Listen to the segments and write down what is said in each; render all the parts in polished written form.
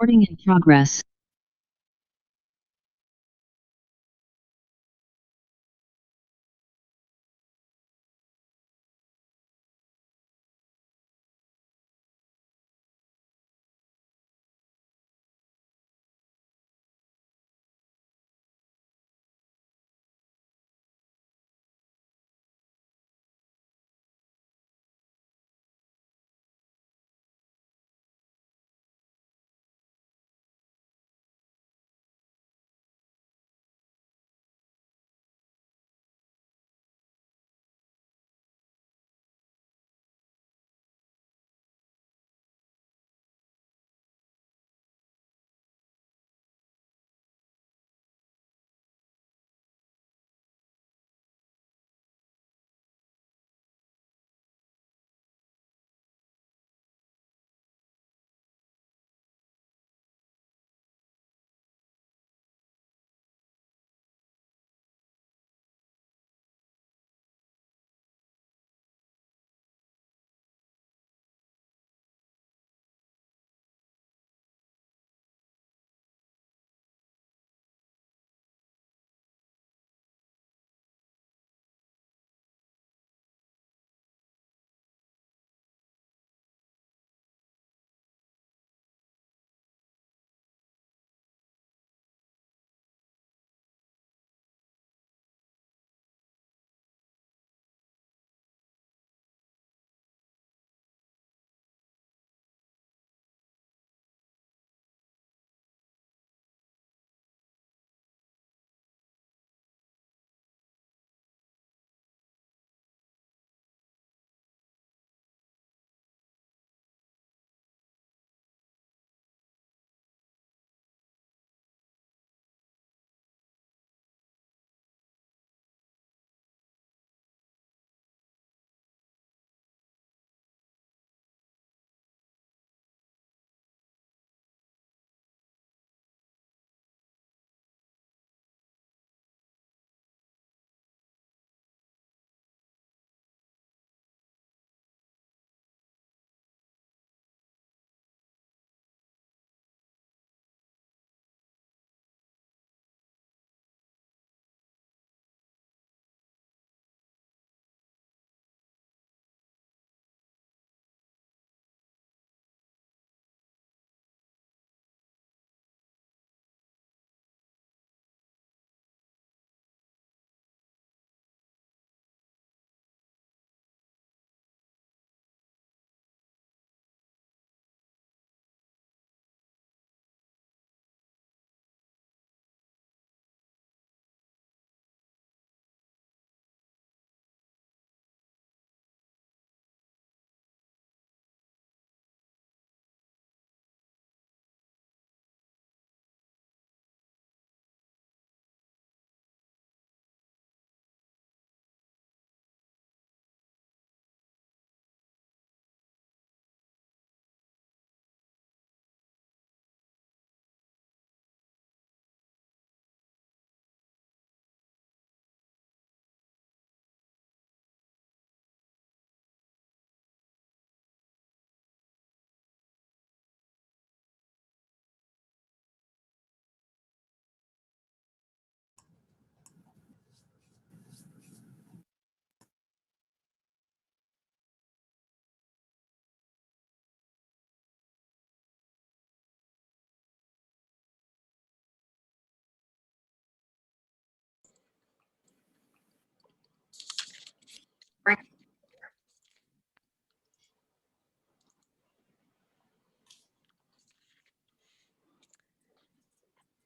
Recording in progress.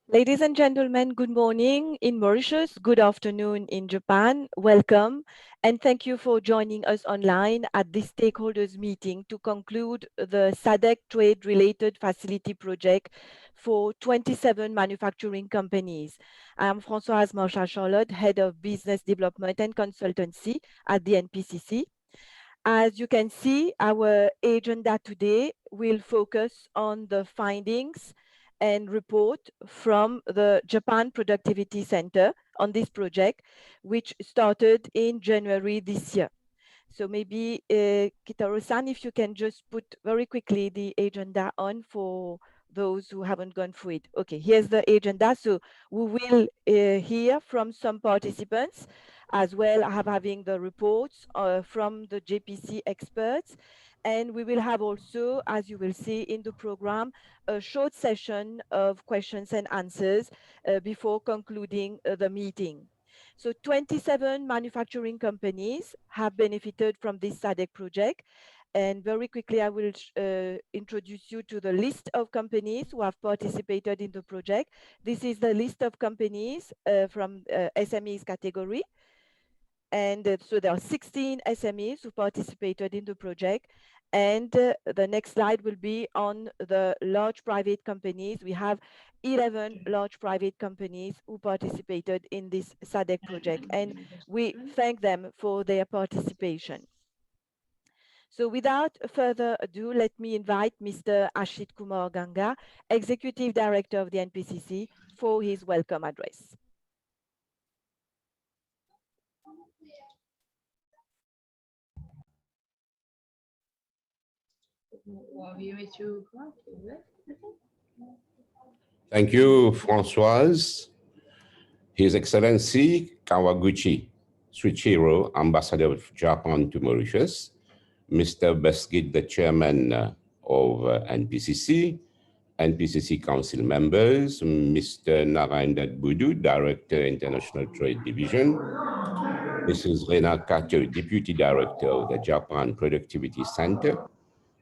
Ladies and gentlemen, good morning in Mauritius, good afternoon in Japan. Welcome and thank you for joining us online at this stakeholders meeting to conclude the SADC trade-related facility project for 27 manufacturing companies. I am Françoise Marchal-Charlotte, Head of Business Development and Consultancy at the NPCC. As you can see, our agenda today will focus on the findings and report from the Japan Productivity Center on this project, which started in January this year. So maybe Kitaro-san, if you can just put very quickly the agenda on for those who haven't gone through it. Okay, here's the agenda. So we will hear from some participants as well, having the reports from the JPC experts. And we will have also, as you will see in the program, a short session of questions and answers before concluding the meeting. So 27 manufacturing companies have benefited from this SADC project. And very quickly, I will introduce you to the list of companies who have participated in the project. This is the list of companies from SMEs category. And so there are 16 SMEs who participated in the project. And the next slide will be on the large private companies. We have 11 large private companies who participated in this SADC project, and we thank them for their participation. So without further ado, let me invite Mr. Ashit Kumar Ganga, Executive Director of the NPCC, for his welcome address. Thank you, Françoise. His Excellency Kawaguchi Suichiro, Ambassador of Japan to Mauritius, Mr. Beskid, the Chairman of NPCC, NPCC Council members, Mr. Narendra Budu, Director, International Trade Division, Mrs. Rena Kato, Deputy Director of the Japan Productivity Center,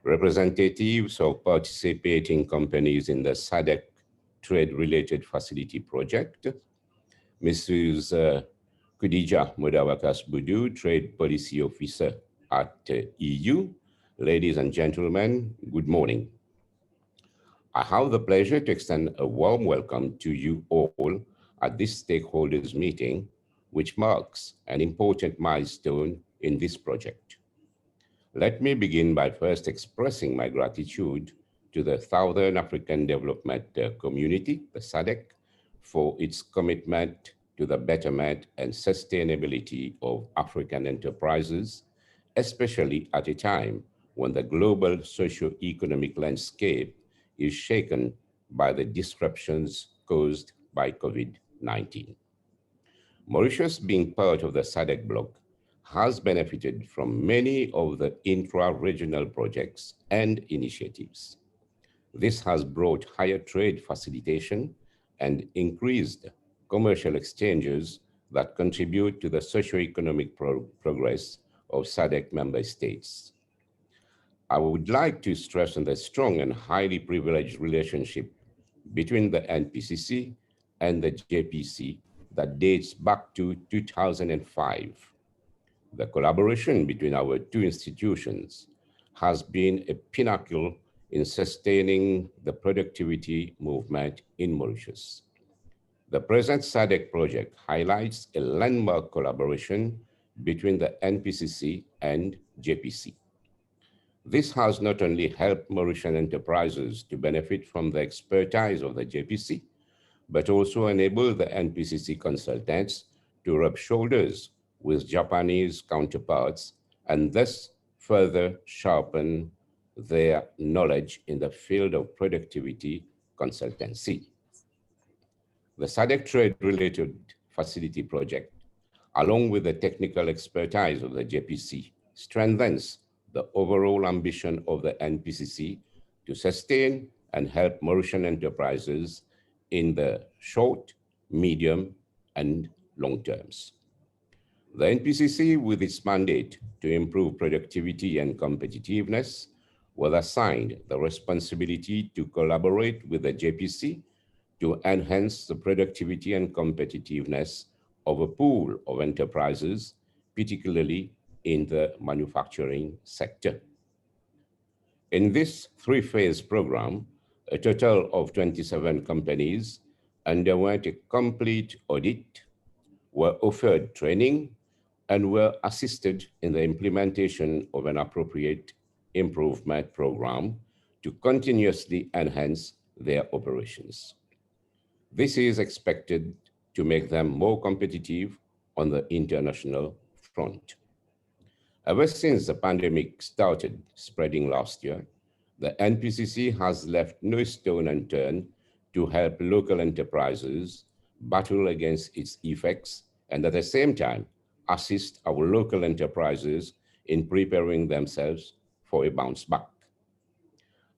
representatives of participating companies in the SADC Trade-Related Facility Project, Mrs. Khadija Mudawakas Budu, Trade Policy Officer at EU. Ladies and gentlemen, good morning. I have the pleasure to extend a warm welcome to you all at this stakeholders meeting, which marks an important milestone in this project. Let me begin by first expressing my gratitude to the Southern African Development Community, the SADC, for its commitment to the betterment and sustainability of African enterprises, especially at a time when the global socio-economic landscape is shaken by the disruptions caused by COVID-19. Mauritius, being part of the SADC bloc, has benefited from many of the intra-regional projects and initiatives. This has brought higher trade facilitation and increased commercial exchanges that contribute to the socio-economic progress of SADC member states. I would like to stress on the strong and highly privileged relationship between the NPCC and the JPC that dates back to 2005. The collaboration between our two institutions has been a pinnacle in sustaining the productivity movement in Mauritius. The present SADC project highlights a landmark collaboration between the NPCC and JPC. This has not only helped Mauritian enterprises to benefit from the expertise of the JPC, but also enabled the NPCC consultants to rub shoulders with Japanese counterparts and thus further sharpen their knowledge in the field of productivity consultancy. The SADC trade-related facility project, along with the technical expertise of the JPC, strengthens the overall ambition of the NPCC to sustain and help Mauritian enterprises in the short, medium, and long terms. The NPCC, with its mandate to improve productivity and competitiveness, was assigned the responsibility to collaborate with the JPC to enhance the productivity and competitiveness of a pool of enterprises, particularly in the manufacturing sector. In this three-phase program, a total of 27 companies underwent a complete audit, were offered training, and were assisted in the implementation of an appropriate improvement program to continuously enhance their operations. This is expected to make them more competitive on the international front. Ever since the pandemic started spreading last year, The NPCC has left no stone unturned to help local enterprises battle against its effects and at the same time assist our local enterprises in preparing themselves for a bounce back.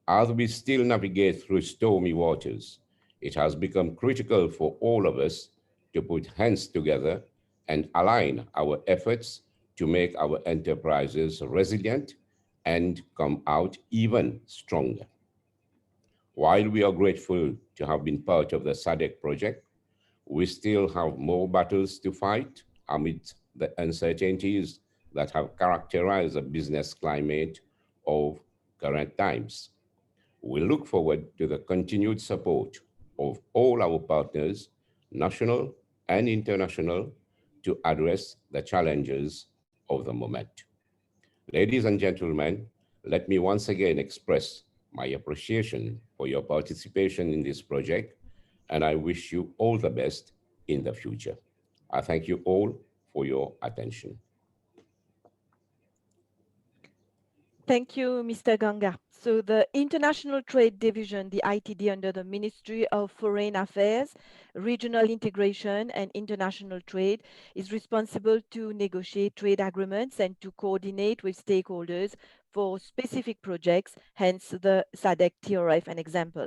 As we still navigate through stormy waters, it has become critical for all of us to put hands together and align our efforts to make our enterprises resilient and come out even stronger. While we are grateful to have been part of the SADC project, we still have more battles to fight amid the uncertainties that have characterized the business climate of current times. We look forward to the continued support of all our partners, national and international, to address the challenges of the moment. Ladies and gentlemen, let me once again express my appreciation for your participation in this project, and I wish you all the best in the future. I thank you all for your attention. Thank you, Mr. Ganga. So the International Trade Division, the ITD under the Ministry of Foreign Affairs, Regional Integration and International Trade, is responsible to negotiate trade agreements and to coordinate with stakeholders for specific projects, hence the SADC TRF, an example.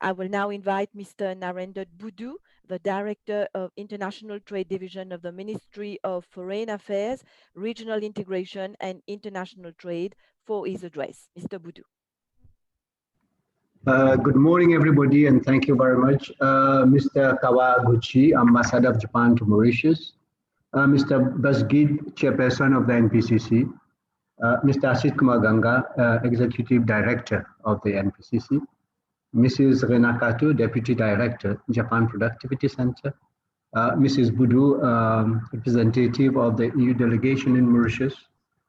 I will now invite Mr. Narendra Budu, the Director of International Trade Division of the Ministry of Foreign Affairs, Regional Integration and International Trade, for his address. Mr. Budu. Good morning, everybody, and thank you very much. Mr. Kawaguchi, Ambassador of Japan to Mauritius, Mr. Basgid, Chairperson of the NPCC, Mr. Asit Kumar Ganga, Executive Director of the NPCC, Mrs. Rena Kato, Deputy Director, Japan Productivity Center, Mrs. Budu, representative of the EU delegation in Mauritius.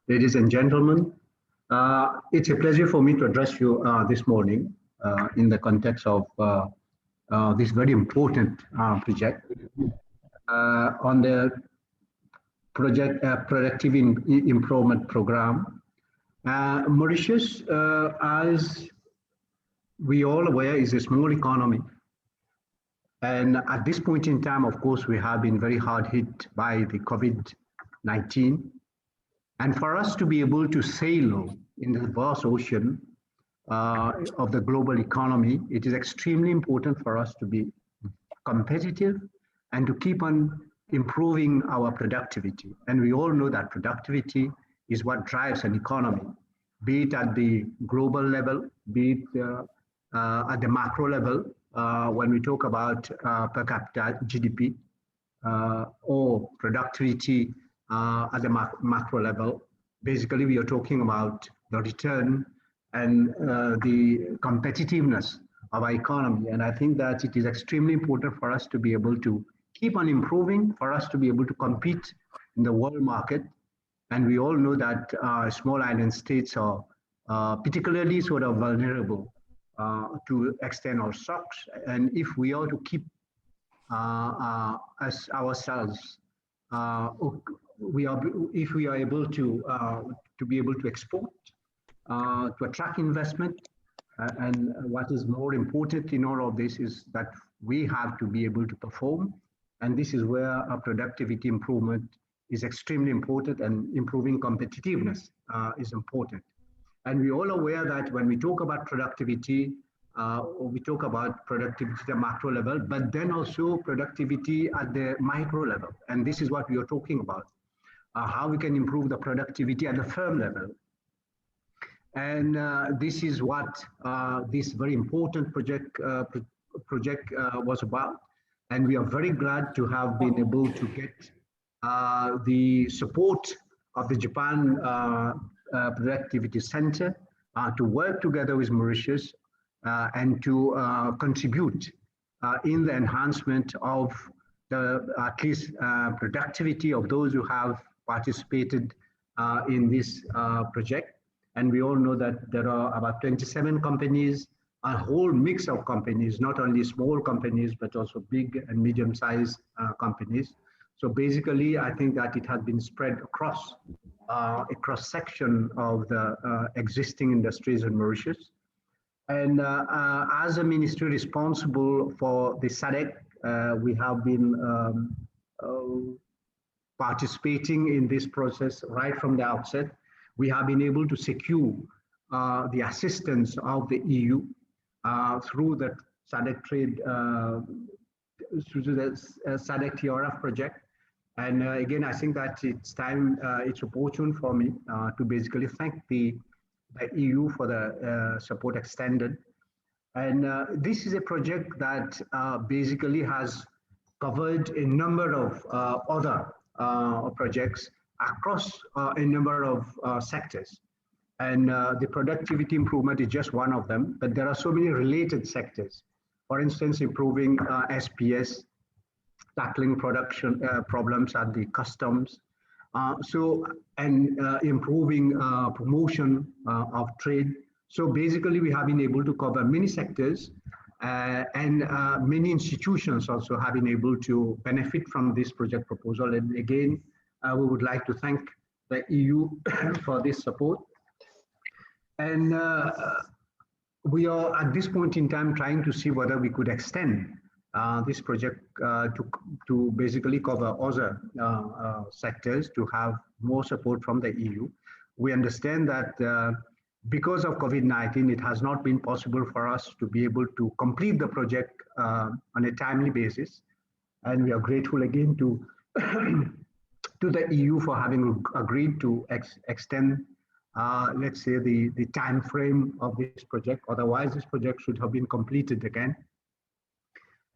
Ladies and gentlemen, it's a pleasure for me to address you this morning in the context of this very important project on the project productive improvement program. Mauritius, as we all aware, is a small economy. And at this point in time, of course, we have been very hard hit by the COVID-19. And for us to be able to sail in the vast ocean of the global economy, it is extremely important for us to be competitive and to keep on improving our productivity. And we all know that productivity is what drives an economy, be it at the global level, be it at the macro level, when we talk about per capita GDP or productivity at the macro level. Basically, we are talking about the return and the competitiveness of our economy. And I think that it is extremely important for us to be able to keep on improving, for us to be able to compete in the world market. And we all know that small island states are particularly sort of vulnerable to external shocks. And if we are to keep as ourselves, if we are able to be able to export, to attract investment, and what is more important in all of this is that we have to be able to perform, and this is where our productivity improvement is extremely important, and improving competitiveness is important. And we're all aware that when we talk about productivity, we talk about productivity at the macro level, but then also productivity at the micro level. And this is what we are talking about, how we can improve the productivity at the firm level. And this is what this very important project was about. And we are very glad to have been able to get the support of the Japan Productivity Center to work together with Mauritius and to contribute in the enhancement of the at least productivity of those who have participated in this project. And we all know that there are about 27 companies, a whole mix of companies, not only small companies, but also big and medium-sized companies. So basically, I think that it has been spread across a cross-section of the existing industries in Mauritius. And as a ministry responsible for the SADC, we have been participating in this process right from the outset. We have been able to secure the assistance of the EU through the SADC trade, through the SADC TRF project. And again, I think that it's opportune for me to basically thank the EU for the support extended. And this is a project that basically has covered a number of other projects across a number of sectors. And the productivity improvement is just one of them, but there are so many related sectors. For instance, improving SPS, tackling production problems at the customs, improving promotion of trade. So basically, we have been able to cover many sectors, and many institutions also have been able to benefit from this project proposal. And again, we would like to thank the EU for this support. And we are at this point in time trying to see whether we could extend this project to basically cover other sectors to have more support from the EU. We understand that because of COVID-19, it has not been possible for us to be able to complete the project on a timely basis. And we are grateful again to, to the EU for having agreed to extend, let's say, the time frame of this project. Otherwise, this project should have been completed again.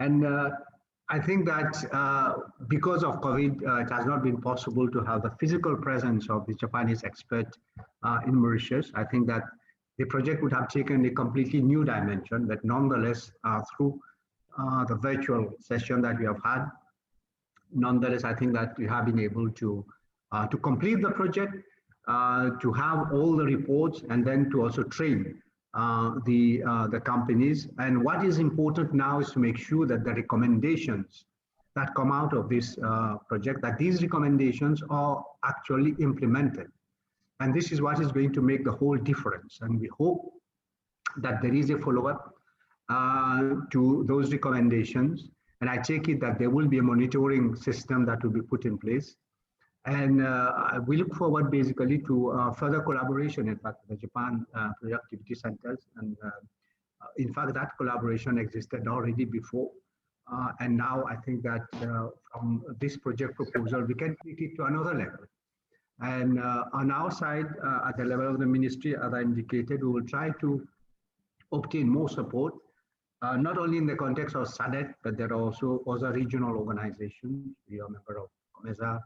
And I think that because of COVID, it has not been possible to have the physical presence of the Japanese expert in Mauritius. I think that the project would have taken a completely new dimension, but nonetheless, through the virtual session that we have had, nonetheless, I think that we have been able to complete the project, to have all the reports, and then to also train the companies. And what is important now is to make sure that the recommendations that come out of this project, that these recommendations are actually implemented. And this is what is going to make the whole difference. And we hope that there is a follow-up to those recommendations. And I take it that there will be a monitoring system that will be put in place. And we look forward basically to further collaboration, in fact, with the Japan productivity centers. And in fact, that collaboration existed already before. And now I think that from this project proposal, we can take it to another level. And on our side, at the level of the ministry, as I indicated, we will try to obtain more support, not only in the context of SADC, but there are also other regional organizations. We are a member of COMESA,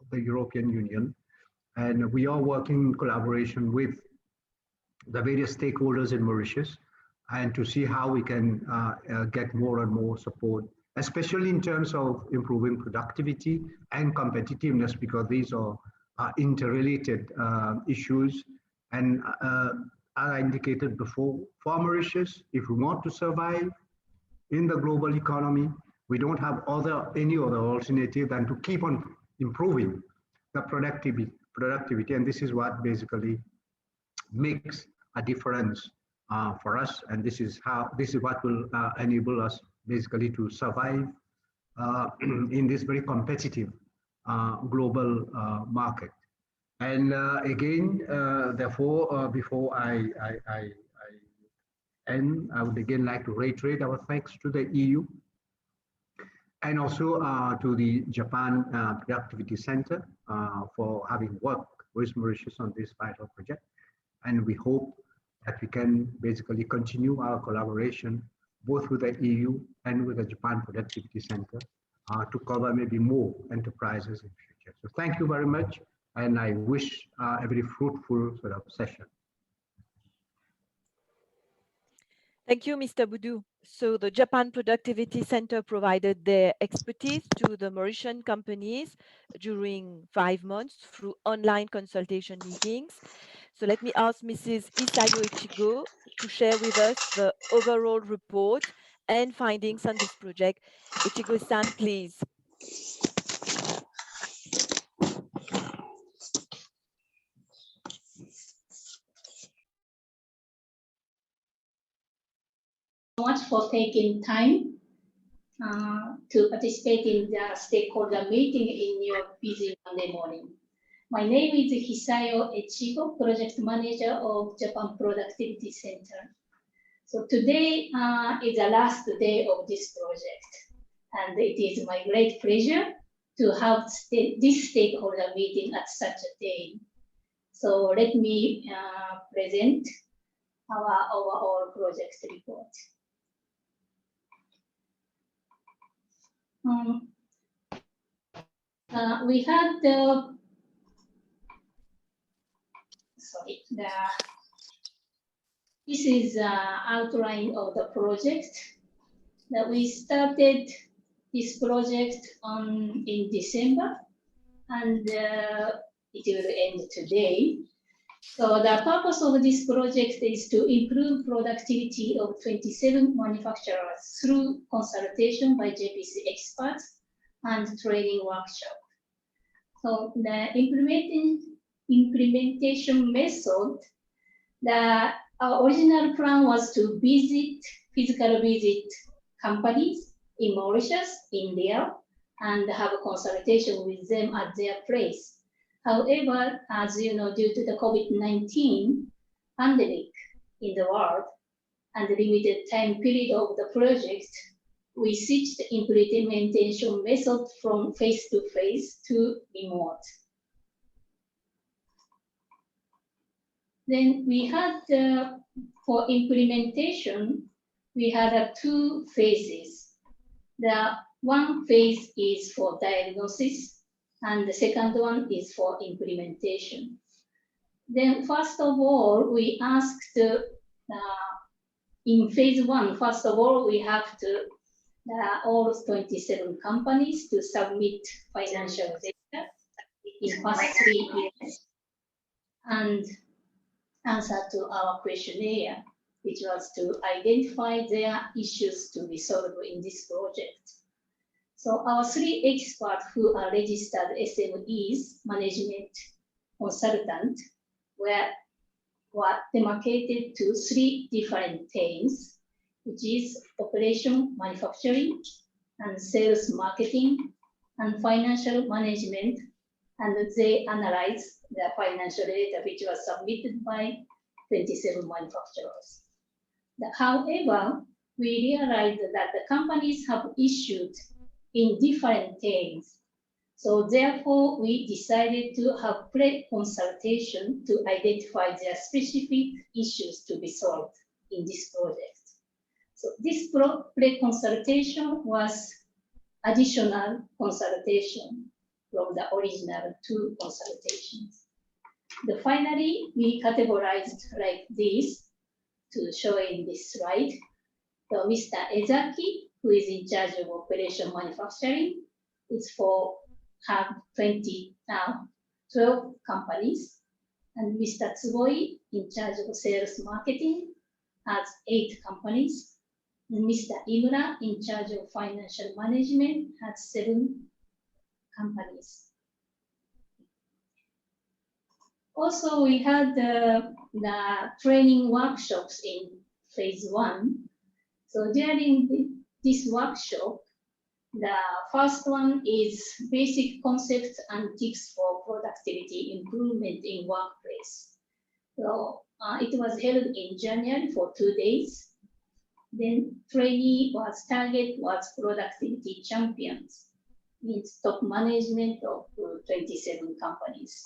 of the European Union, and we are working in collaboration with the various stakeholders in Mauritius, and to see how we can get more and more support, especially in terms of improving productivity and competitiveness, because these are interrelated issues. And as I indicated before, for Mauritius, if we want to survive in the global economy, we don't have any other alternative than to keep on improving the productivity, and this is what basically makes a difference for us, and this is what will enable us basically to survive in this very competitive global market. And again, therefore, before I end, I would again like to reiterate our thanks to the EU, and also to the Japan Productivity Center for having worked with Mauritius on this vital project. And we hope that we can basically continue our collaboration both with the EU and with the Japan Productivity Center to cover maybe more enterprises in the future. So thank you very much, and I wish a very fruitful sort of session. Thank you, Mr. Boudou. So the Japan Productivity Center provided their expertise to the Mauritian companies during 5 months through online consultation meetings. So let me ask Mrs. Isayo Ichigo to share with us the overall report and findings on this project. Ichigo-san, please. much for taking time to participate in the stakeholder meeting in your busy Monday morning. My name is Hisayo Echigo, Project Manager of Japan Productivity Center. So today is the last day of this project, and it is my great pleasure to have this stakeholder meeting at such a day. So let me present our overall project report. We had this is outline of the project that we started this project in December, and it will end today. So the purpose of this project is to improve productivity of 27 manufacturers through consultation by JPC experts and training workshop. So the implementation method, our original plan was to physically visit companies in Mauritius, India, and have a consultation with them at their place. However, as you know, due to the COVID-19 pandemic in the world and the limited time period of the project, we switched the implementation method from face-to-face to remote. Then we had, for implementation, we had 2 phases. The one phase is for diagnosis, and the second one is for implementation. Then first of all, we asked, in phase 1, first of all, we have to, all 27 companies to submit financial data in past 3 years and answer to our questionnaire, which was to identify their issues to be solved in this project. So our 3 experts who are registered SMEs, management consultant, were demarcated to 3 different teams, which is operation, manufacturing, and sales marketing, and financial management, and they analyzed the financial data which was submitted by 27 manufacturers. However, we realized that the companies have issued in different teams. So therefore, we decided to have pre-consultation to identify their specific issues to be solved in this project. So this pre-consultation was additional consultation from the original 2 consultations. Finally, we categorized like this to show in this slide. So Mr. Ezaki, who is in charge of operation manufacturing, is for 12 companies. And Mr. Tsuboi, in charge of sales marketing, has 8 companies. And Mr. Imura, in charge of financial management, has 7 companies. Also, we had the training workshops in phase 1. So during this workshop, the first one is basic concepts and tips for productivity improvement in workplace. So it was held in January for 2 days. Then target was productivity champions, means top management of 27 companies.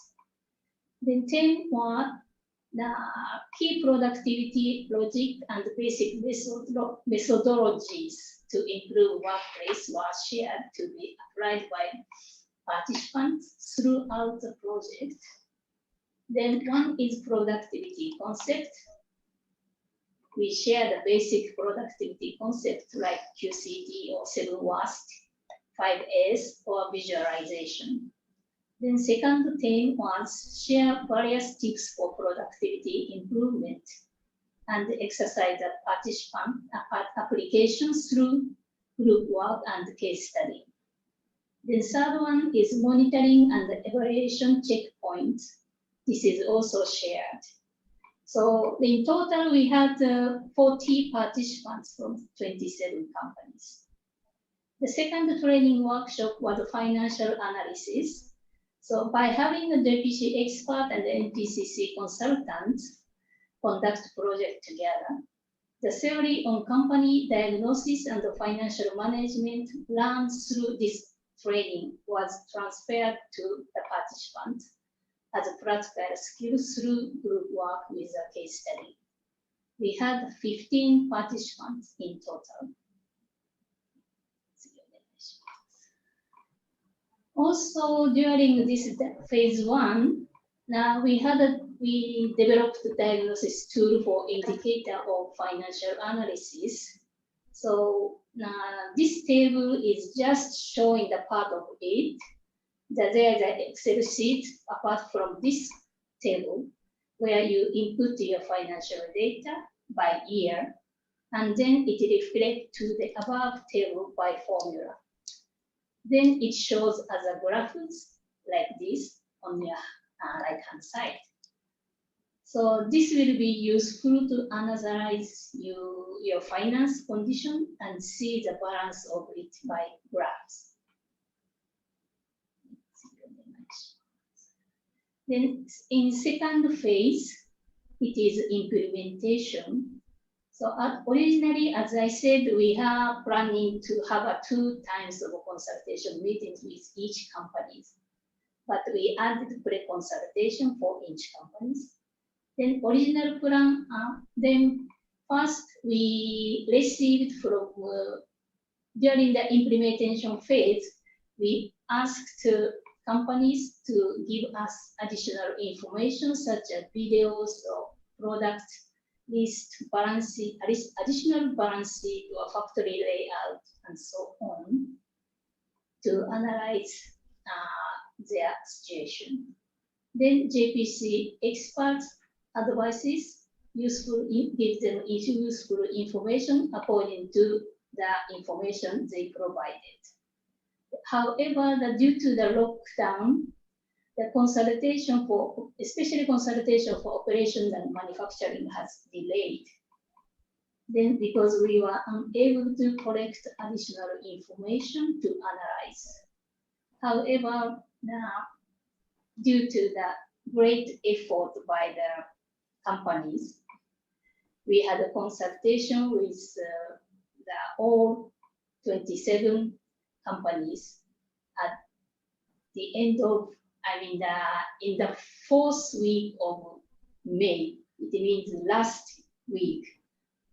Then 10 were the key productivity logic and basic methodologies to improve workplace were shared to be applied by participants throughout the project. Then 1 is productivity concept. We share the basic productivity concept like QCD or 7 WAST, 5S, or visualization. Then second theme was share various tips for productivity improvement and exercise the participant applications through group work and case study. The third one is monitoring and evaluation checkpoints. This is also shared. So in total, we had 40 participants from 27 companies. The second training workshop was a financial analysis. So by having a JPC expert and the NPCC consultant conduct project together, the theory on company diagnosis and the financial management learned through this training was transferred to the participant as a practical skill through group work with a case study. We had 15 participants in total. Also, during this phase one, we developed the diagnosis tool for indicator of financial analysis. So this table is just showing the part of it. There's an Excel sheet apart from this table where you input your financial data by year, and then it reflects to the above table by formula. Then it shows as a graphics like this on your right-hand side. So this will be useful to analyze your finance condition and see the balance of it by graphs. Then in second phase, it is implementation. So originally, as I said, we are planning to have 2 times of consultation meetings with each company. But we added pre-consultation for each company. Then original plan, then first we received from, during the implementation phase, we asked companies to give us additional information such as videos or product list, balance sheet, additional balance sheet or factory layout and so on to analyze their situation. Then JPC experts advises gives them useful information according to the information they provided. However, due to the lockdown, the consultation for, especially consultation for operations and manufacturing has delayed. Then because we were unable to collect additional information to analyze. However, due to the great effort by the companies, we had a consultation with all 27 companies at the end of, in the 4th week of May, it means last week.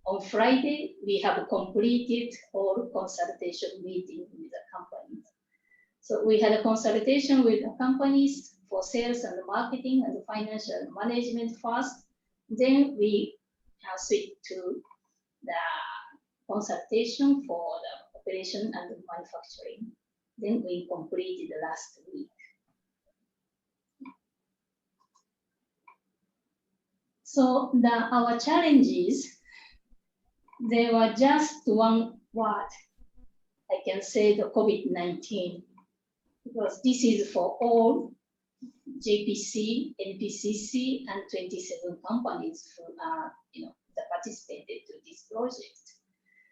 On Friday, we have completed all consultation meeting with the companies. So we had a consultation with the companies for sales and marketing and financial management first. Then we switched to the consultation for the operation and manufacturing. Then we completed the last week. So our challenges, they were just one word. I can say the COVID-19, because this is for all JPC, NPCC, and 27 companies who are, that participated to this project.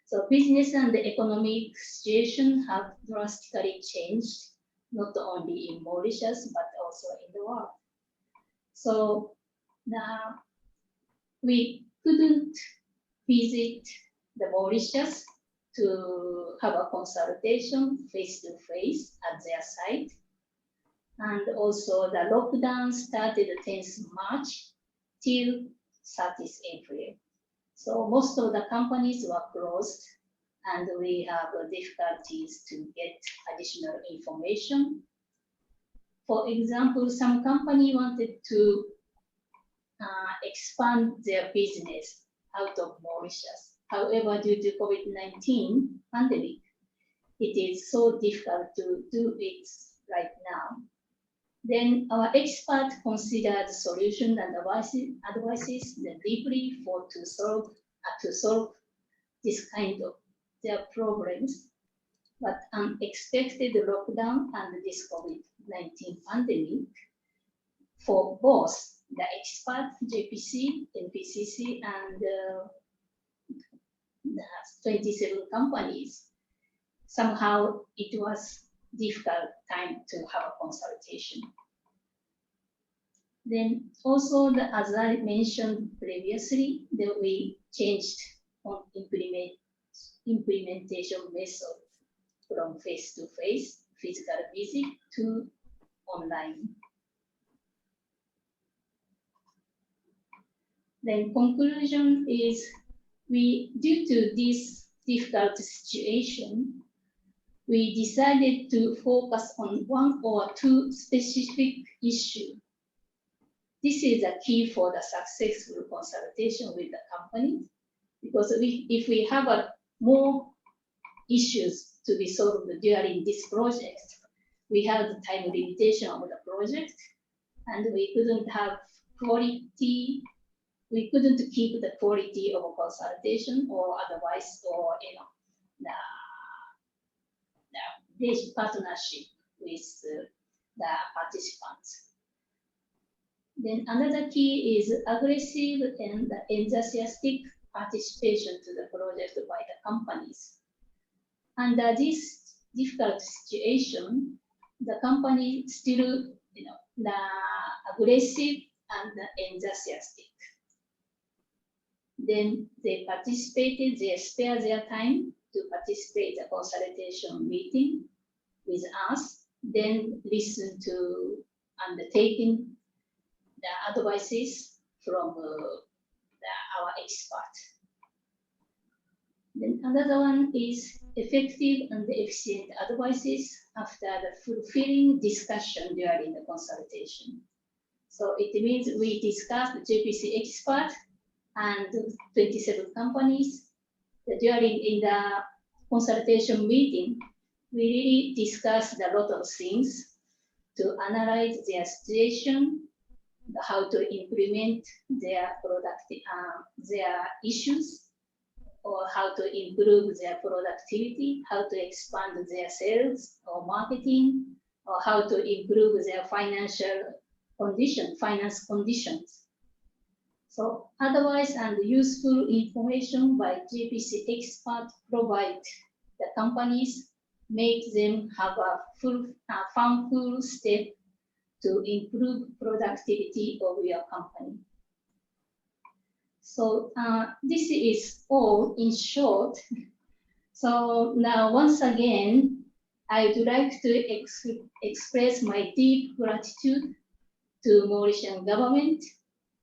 So business and the economic situation have drastically changed, not only in Mauritius, but also in the world. So now we couldn't visit the Mauritius to have a consultation face-to-face at their site. And also the lockdown started 10th March till 30th April. So most of the companies were closed and we have difficulties to get additional information. For example, some company wanted to expand their business out of Mauritius. However, due to COVID-19 pandemic, it is so difficult to do it right now. Then our expert considered solutions and advices deeply to solve this kind of their problems. But unexpected lockdown and this COVID-19 pandemic for both the expert, JPC, NPCC, and the 27 companies. Somehow it was difficult time to have a consultation. Then also, as I mentioned previously, that we changed on implementation method from face-to-face physical visit to online. Then conclusion is, due to this difficult situation, we decided to focus on one or two specific issues. This is a key for the successful consultation with the company, because if we have more issues to be solved during this project, we have the time limitation of the project, and we couldn't have quality. We couldn't keep the quality of a consultation or otherwise, or the partnership with the participants. Then another key is aggressive and enthusiastic participation to the project by the companies. Under this difficult situation, the company still, the aggressive and enthusiastic. Then they participated, they spare their time to participate in the consultation meeting with us, then listen to undertaking the advices from our expert. Then another one is effective and efficient advices after the fulfilling discussion during the consultation. So it means we discussed the JPC expert and 27 companies. In the consultation meeting, we really discussed a lot of things to analyze their situation, how to implement their their issues, or how to improve their productivity, how to expand their sales or marketing, or how to improve their finance conditions. So advice and useful information by JPC expert provide the companies, make them have a full step to improve productivity of your company. So this is all in short. So now once again, I would like to express my deep gratitude to Mauritian government,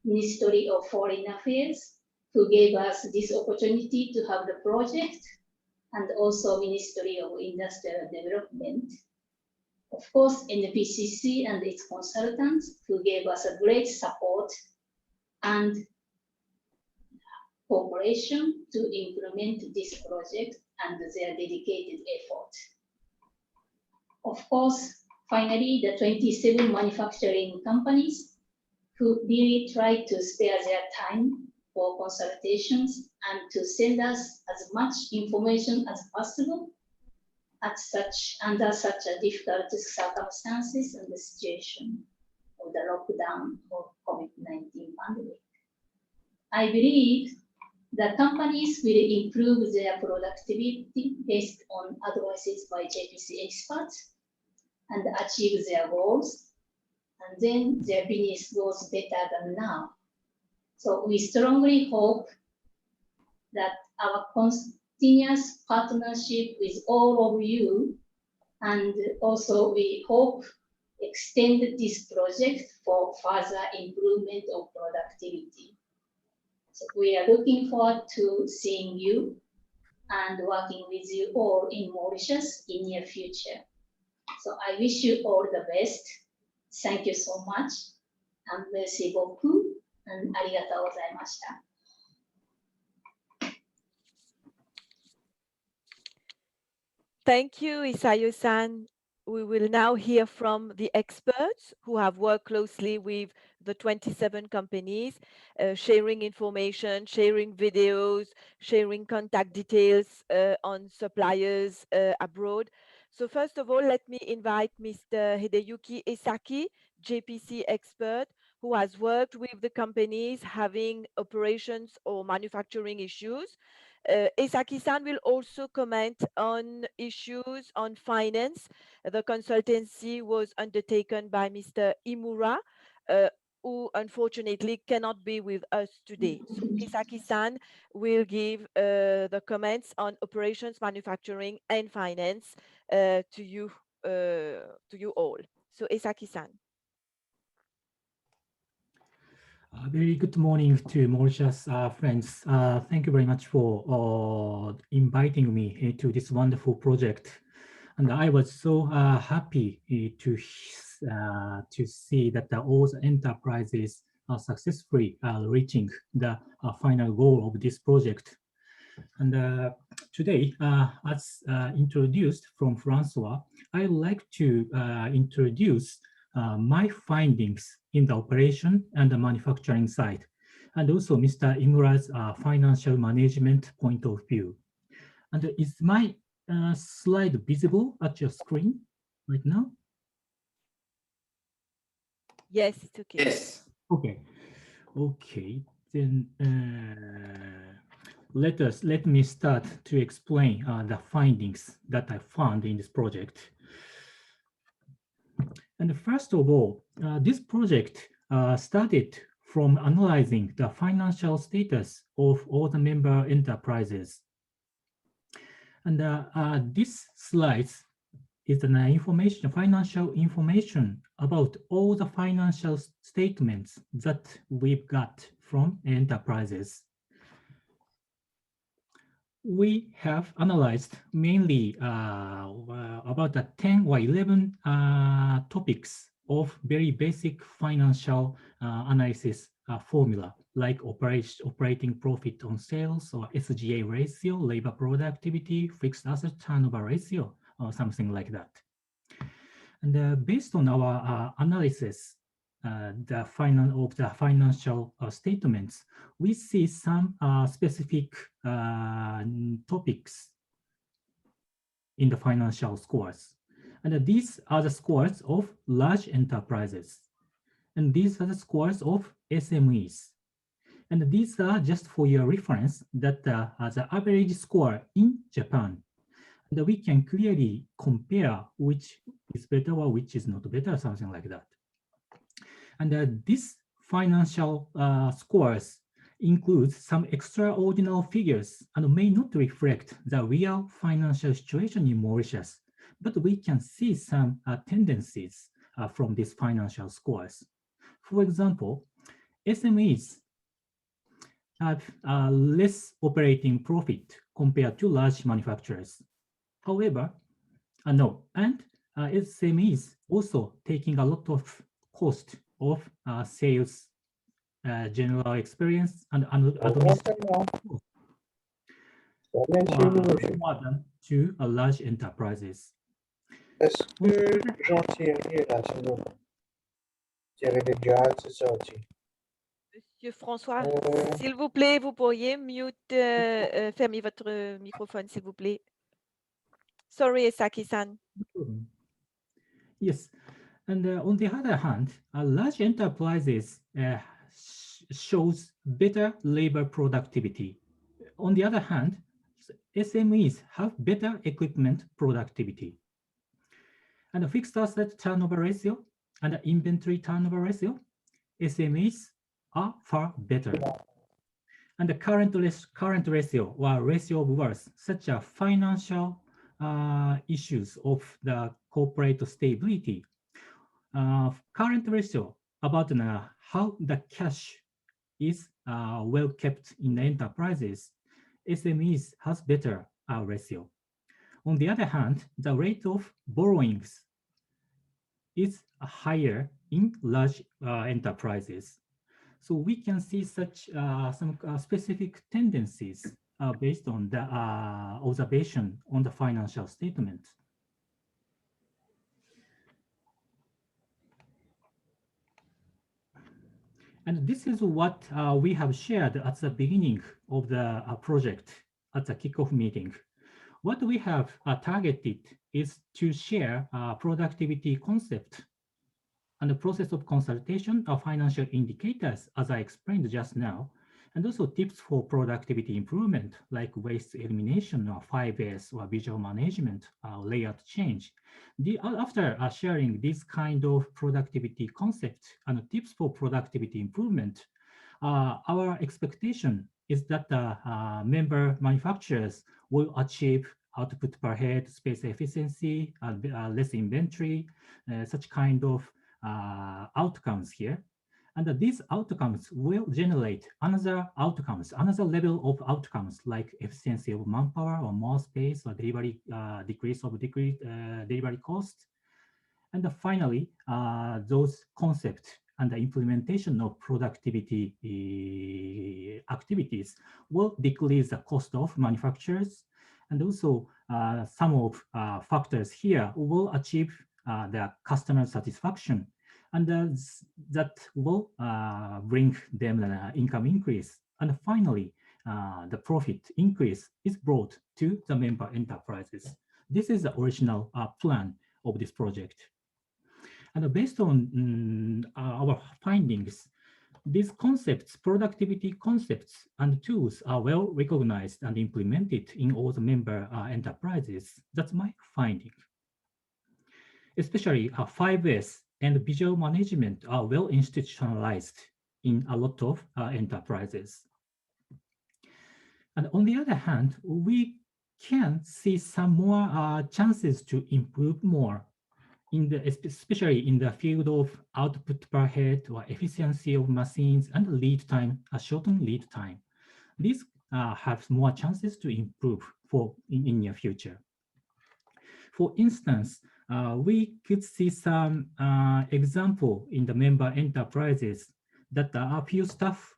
Ministry of Foreign Affairs, who gave us this opportunity to have the project, and also Ministry of Industrial Development. Of course, NPCC and its consultants, who gave us a great support and cooperation to implement this project and their dedicated effort. Of course, finally, the 27 manufacturing companies who really tried to spare their time for consultations and to send us as much information as possible under such a difficult circumstances and the situation of the lockdown of COVID-19 pandemic. I believe the companies will improve their productivity based on advices by JPC experts and achieve their goals, and then their business goes better than now. So we strongly hope that our continuous partnership with all of you, and also we hope extend this project for further improvement of productivity. So we are looking forward to seeing you and working with you all in Mauritius in near future. So I wish you all the best. Thank you so much. And merci beaucoup. And arigatou gozaimashita. Thank you, Isayo-san. We will now hear from the experts who have worked closely with the 27 companies, sharing information, sharing videos, sharing contact details on suppliers abroad. So first of all, let me invite Mr. Hideyuki Esaki, JPC expert, who has worked with the companies having operations or manufacturing issues. Esaki-san will also comment on issues on finance. The consultancy was undertaken by Mr. Imura, who unfortunately cannot be with us today. So Esaki-san will give the comments on operations, manufacturing, and finance to you all. So Esaki-san. Very good morning to Mauritius friends. Thank you very much for inviting me to this wonderful project. And I was so happy to see that all the enterprises are successfully reaching the final goal of this project. And today, as introduced from Francois, I would like to introduce my findings in the operation and the manufacturing side, and also Mr. Imura's financial management point of view. And is my slide visible at your screen right now? Yes, it's okay. Yes. Okay. Okay. Then let me start to explain the findings that I found in this project. And first of all, this project started from analyzing the financial status of all the member enterprises. And this slide is an financial information about all the financial statements that we've got from enterprises. We have analyzed mainly about 10 or 11 topics of very basic financial analysis formula, like operating profit on sales or SGA ratio, labor productivity, fixed asset turnover ratio, or something like that. And based on our analysis, the financial statements, we see some specific topics in the financial scores. And these are the scores of large enterprises. And these are the scores of SMEs. And these are just for your reference that the average score in Japan. And we can clearly compare which is better or which is not better, something like that. And these financial scores includes some extraordinary figures and may not reflect the real financial situation in Mauritius, but we can see some tendencies from these financial scores. For example, SMEs have less operating profit compared to large manufacturers. However, SMEs also taking a lot of cost of sales, general experience, and administration more than to large enterprises. Est-ce que Jean-Thierry est là, sinon Thierry de Gaz, c'est sorti. Monsieur François, s'il vous plaît, vous pourriez fermer votre microphone, s'il vous plaît. Sorry, Esaki-san. Yes, and on the other hand, large enterprises shows better labor productivity. On the other hand, SMEs have better equipment productivity. And the fixed asset turnover ratio and the inventory turnover ratio, SMEs are far better. And the current ratio or ratio of worth, such as financial issues of the corporate stability, current ratio about how the cash is well kept in the enterprises, SMEs has better ratio. On the other hand, the rate of borrowings is higher in large enterprises. So we can see such some specific tendencies based on the observation on the financial statement. And this is what we have shared at the beginning of the project at the kickoff meeting. What we have targeted is to share a productivity concept and the process of consultation of financial indicators, as I explained just now, and also tips for productivity improvement, like waste elimination or 5S or visual management, layout change. After sharing this kind of productivity concept and tips for productivity improvement, our expectation is that member manufacturers will achieve output per head, space efficiency, less inventory, such kind of outcomes here. And these outcomes will generate another level of outcomes like efficiency of manpower or more space or delivery, decrease of delivery cost. And finally, those concepts and the implementation of productivity activities will decrease the cost of manufacturers. And also some of factors here will achieve the customer satisfaction. And that will bring them an income increase. And finally, the profit increase is brought to the member enterprises. This is the original plan of this project. And based on our findings, these concepts, productivity concepts and tools are well recognized and implemented in all the member enterprises. That's my finding. Especially 5S and visual management are well institutionalized in a lot of enterprises. And on the other hand, we can see some more chances to improve more, especially in the field of output per head or efficiency of machines and lead time, a shortened lead time. These have more chances to improve in near future. For instance, we could see some example in the member enterprises that a few staff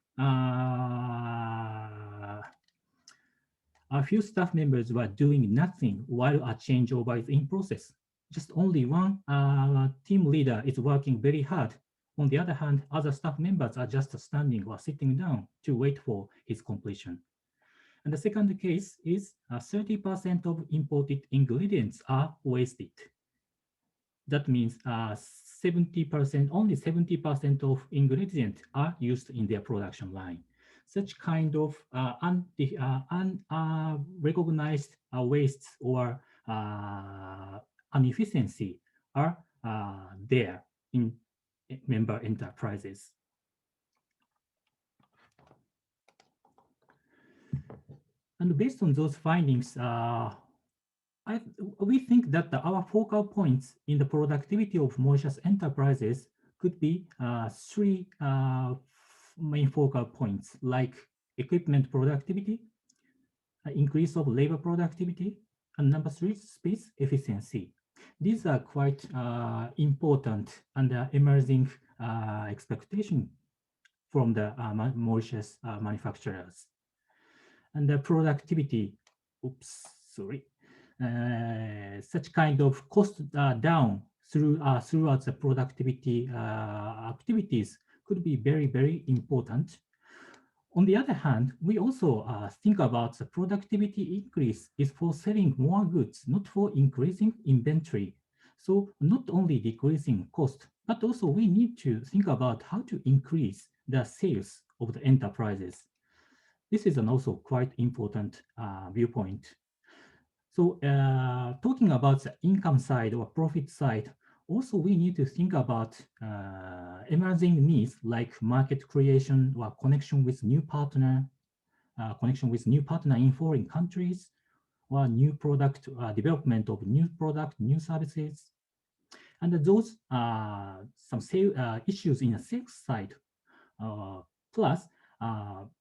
members were doing nothing while a changeover is in process. Just only one team leader is working very hard. On the other hand, other staff members are just standing or sitting down to wait for his completion. And the second case is 30% of imported ingredients are wasted. That means 70%, only 70% of ingredients are used in their production line. Such kind of unrecognized wastes or inefficiency are there in member enterprises. And based on those findings, we think that our focal points in the productivity of Mauritius enterprises could be three main focal points, like equipment productivity, increase of labor productivity, and number three, space efficiency. These are quite important and emerging expectation from the Mauritius manufacturers. And the productivity, such kind of cost down throughout the productivity activities could be very, very important. On the other hand, we also think about the productivity increase is for selling more goods, not for increasing inventory. So not only decreasing cost, but also we need to think about how to increase the sales of the enterprises. This is an also quite important viewpoint. So talking about the income side or profit side, also we need to think about emerging needs like market creation or connection with new partner in foreign countries, or new product development of new product, new services. And those some issues in the sales side, plus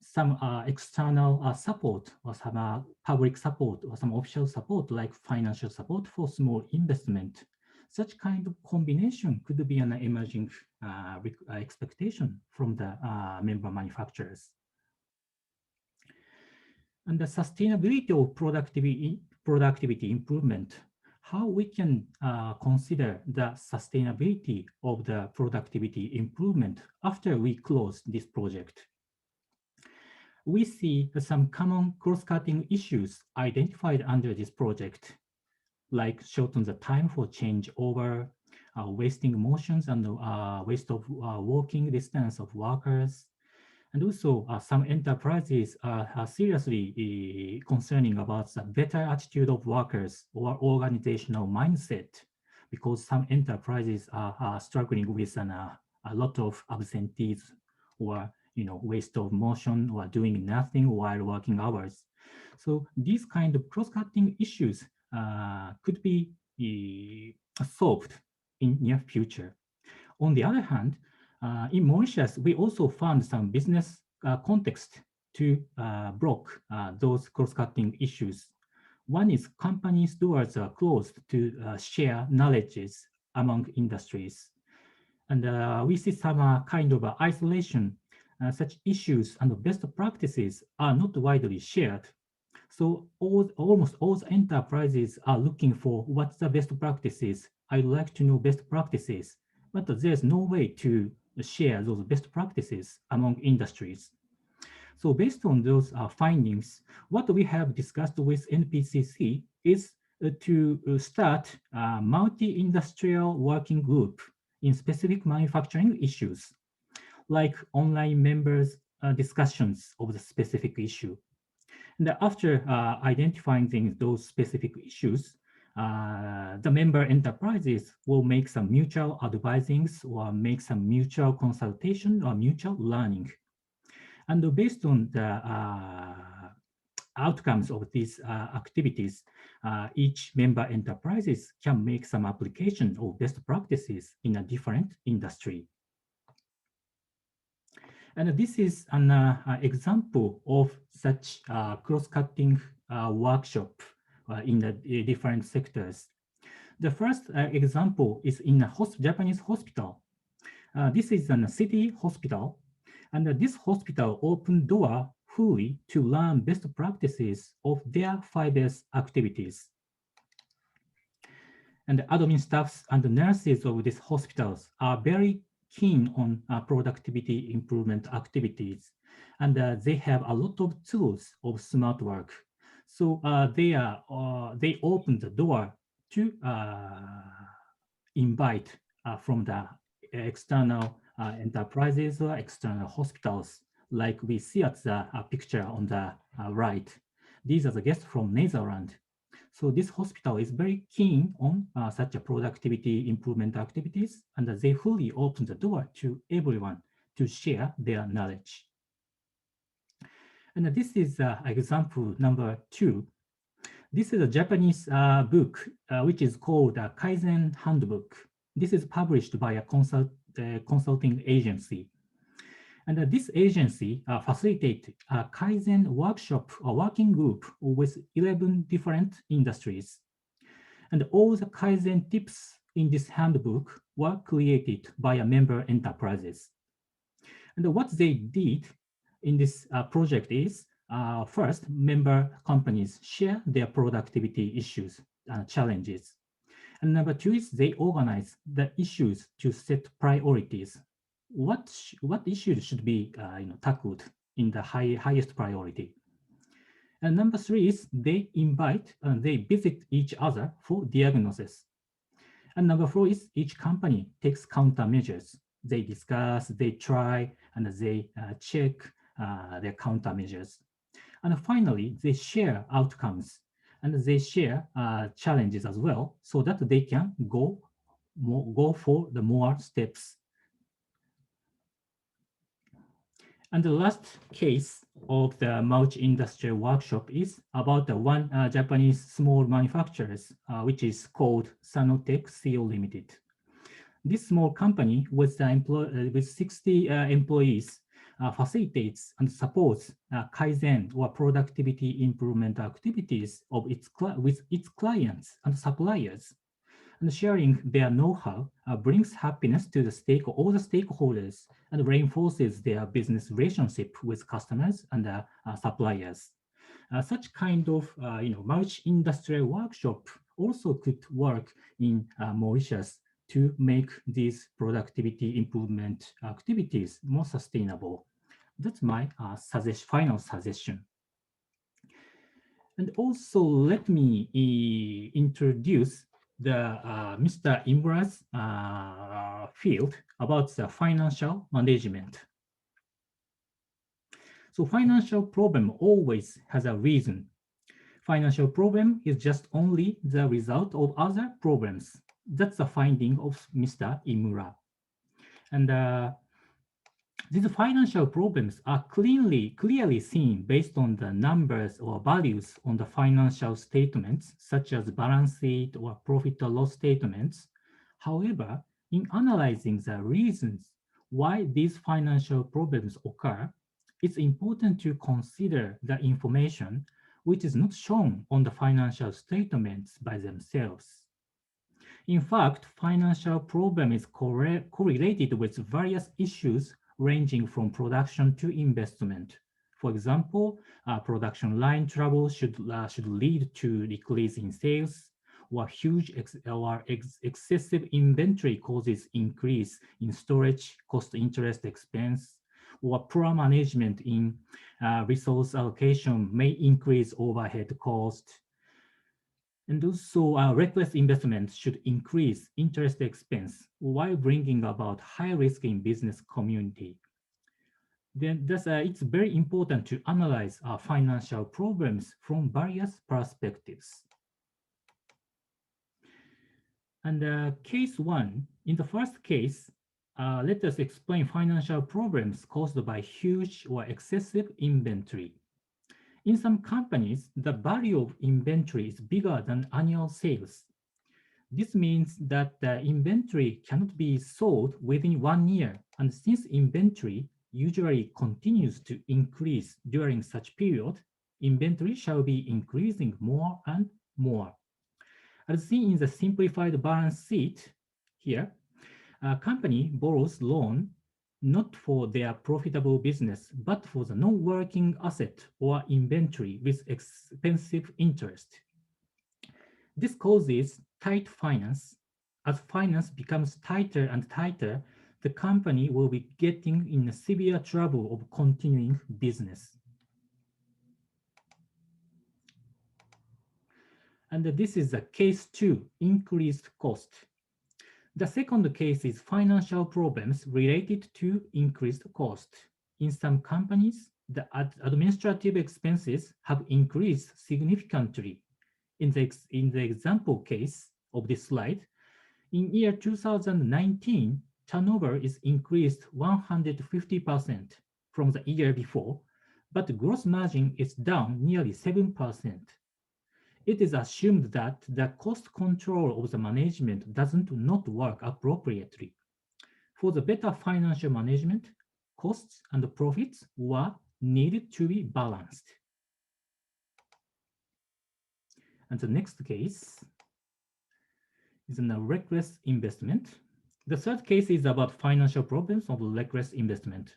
some external support or some public support or some official support like financial support for small investment. Such kind of combination could be an emerging expectation from the member manufacturers. And the sustainability of productivity improvement, how we can consider the sustainability of the productivity improvement after we close this project. We see some common cross-cutting issues identified under this project, like shorten the time for changeover, wasting motions and waste of walking distance of workers. And also, some enterprises are seriously concerning about the better attitude of workers or organizational mindset, because some enterprises are struggling with a lot of absentees or waste of motion or doing nothing while working hours. So these kind of cross-cutting issues could be solved in near future. On the other hand, in Mauritius, we also found some business context to block those cross-cutting issues. One is companies' doors are closed to share knowledges among industries. And we see some kind of isolation. Such issues and best practices are not widely shared. So almost all enterprises are looking for what's the best practices. I'd like to know best practices, but there's no way to share those best practices among industries. So based on those findings, what we have discussed with NPCC is to start a multi-industrial working group in specific manufacturing issues, like online members discussions of the specific issue. And after identifying those specific issues, the member enterprises will make some mutual advisings or make some mutual consultation or mutual learning. And based on the outcomes of these activities, each member enterprises can make some application of best practices in a different industry. And this is an example of such cross-cutting workshop in the different sectors. The first example is in a Japanese hospital. This is a city hospital, and this hospital opened door fully to learn best practices of their 5S activities. And the admin staffs and the nurses of these hospitals are very keen on productivity improvement activities, and they have a lot of tools of smart work. So they open the door to invite from the external enterprises or external hospitals, like we see at the picture on the right. These are the guests from Netherlands. So this hospital is very keen on such a productivity improvement activities, and they fully open the door to everyone to share their knowledge. And this is example number 2. This is a Japanese book, which is called Kaizen Handbook. This is published by a consulting agency. And this agency facilitated a Kaizen workshop or working group with 11 different industries. And all the Kaizen tips in this handbook were created by member enterprises. And what they did in this project is, first, member companies share their productivity issues and challenges. And number 2 is they organize the issues to set priorities. What issues should be tackled in the highest priority. And number 3 is they invite and they visit each other for diagnosis. And number 4 is each company takes countermeasures. They discuss, they try, and they check their countermeasures. And finally, they share outcomes and they share challenges as well, so that they can go for the more steps. And the last case of the multi-industrial workshop is about the one Japanese small manufacturers, which is called Sanotech Co. Limited. This small company with 60 employees facilitates and supports Kaizen or productivity improvement activities of with its clients and suppliers. And sharing their know-how brings happiness to all the stakeholders and reinforces their business relationship with customers and suppliers. Such kind of multi-industrial workshop also could work in Mauritius to make these productivity improvement activities more sustainable. That's my final suggestion. And also let me introduce Mr. Imura's field about the financial management. So financial problem always has a reason. Financial problem is just only the result of other problems. That's the finding of Mr. Imura. And these financial problems are clearly seen based on the numbers or values on the financial statements, such as balance sheet or profit or loss statements. However, in analyzing the reasons why these financial problems occur, it's important to consider the information which is not shown on the financial statements by themselves. In fact, financial problem is correlated with various issues ranging from production to investment. For example, production line trouble should lead to decrease in sales, or excessive inventory causes increase in storage cost, interest expense, or poor management in resource allocation may increase overhead cost. And also, reckless investment should increase interest expense while bringing about high risk in business community. Then it's very important to analyze our financial problems from various perspectives. And case one, in the first case, let us explain financial problems caused by huge or excessive inventory. In some companies, the value of inventory is bigger than annual sales. This means that the inventory cannot be sold within 1 year, and since inventory usually continues to increase during such period, inventory shall be increasing more and more. As seen in the simplified balance sheet here, a company borrows loan not for their profitable business, but for the non-working asset or inventory with expensive interest. This causes tight finance. As finance becomes tighter and tighter, the company will be getting in a severe trouble of continuing business. And this is the case 2, increased cost. The second case is financial problems related to increased cost. In some companies, the administrative expenses have increased significantly. In the example case of this slide, in year 2019, turnover is increased 150% from the year before, but gross margin is down nearly 7%. It is assumed that the cost control of the management doesn't not work appropriately. For the better financial management, costs and profits were needed to be balanced. And the next case is a reckless investment. The third case is about financial problems of reckless investment.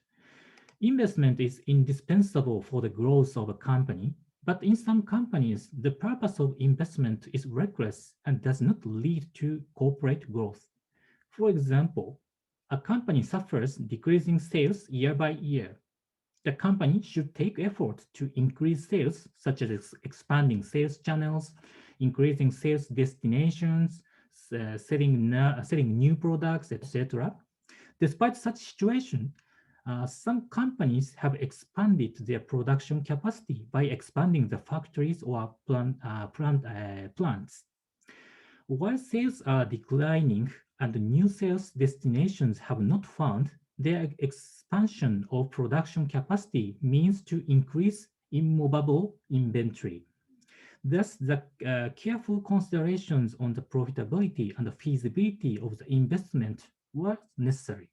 Investment is indispensable for the growth of a company, but in some companies, the purpose of investment is reckless and does not lead to corporate growth. For example, a company suffers decreasing sales year by year. The company should take efforts to increase sales, such as expanding sales channels, increasing sales destinations, selling new products, etc. Despite such situation, some companies have expanded their production capacity by expanding the factories or plants. While sales are declining and new sales destinations have not found, their expansion of production capacity means to increase immovable inventory. Thus, the careful considerations on the profitability and the feasibility of the investment were necessary.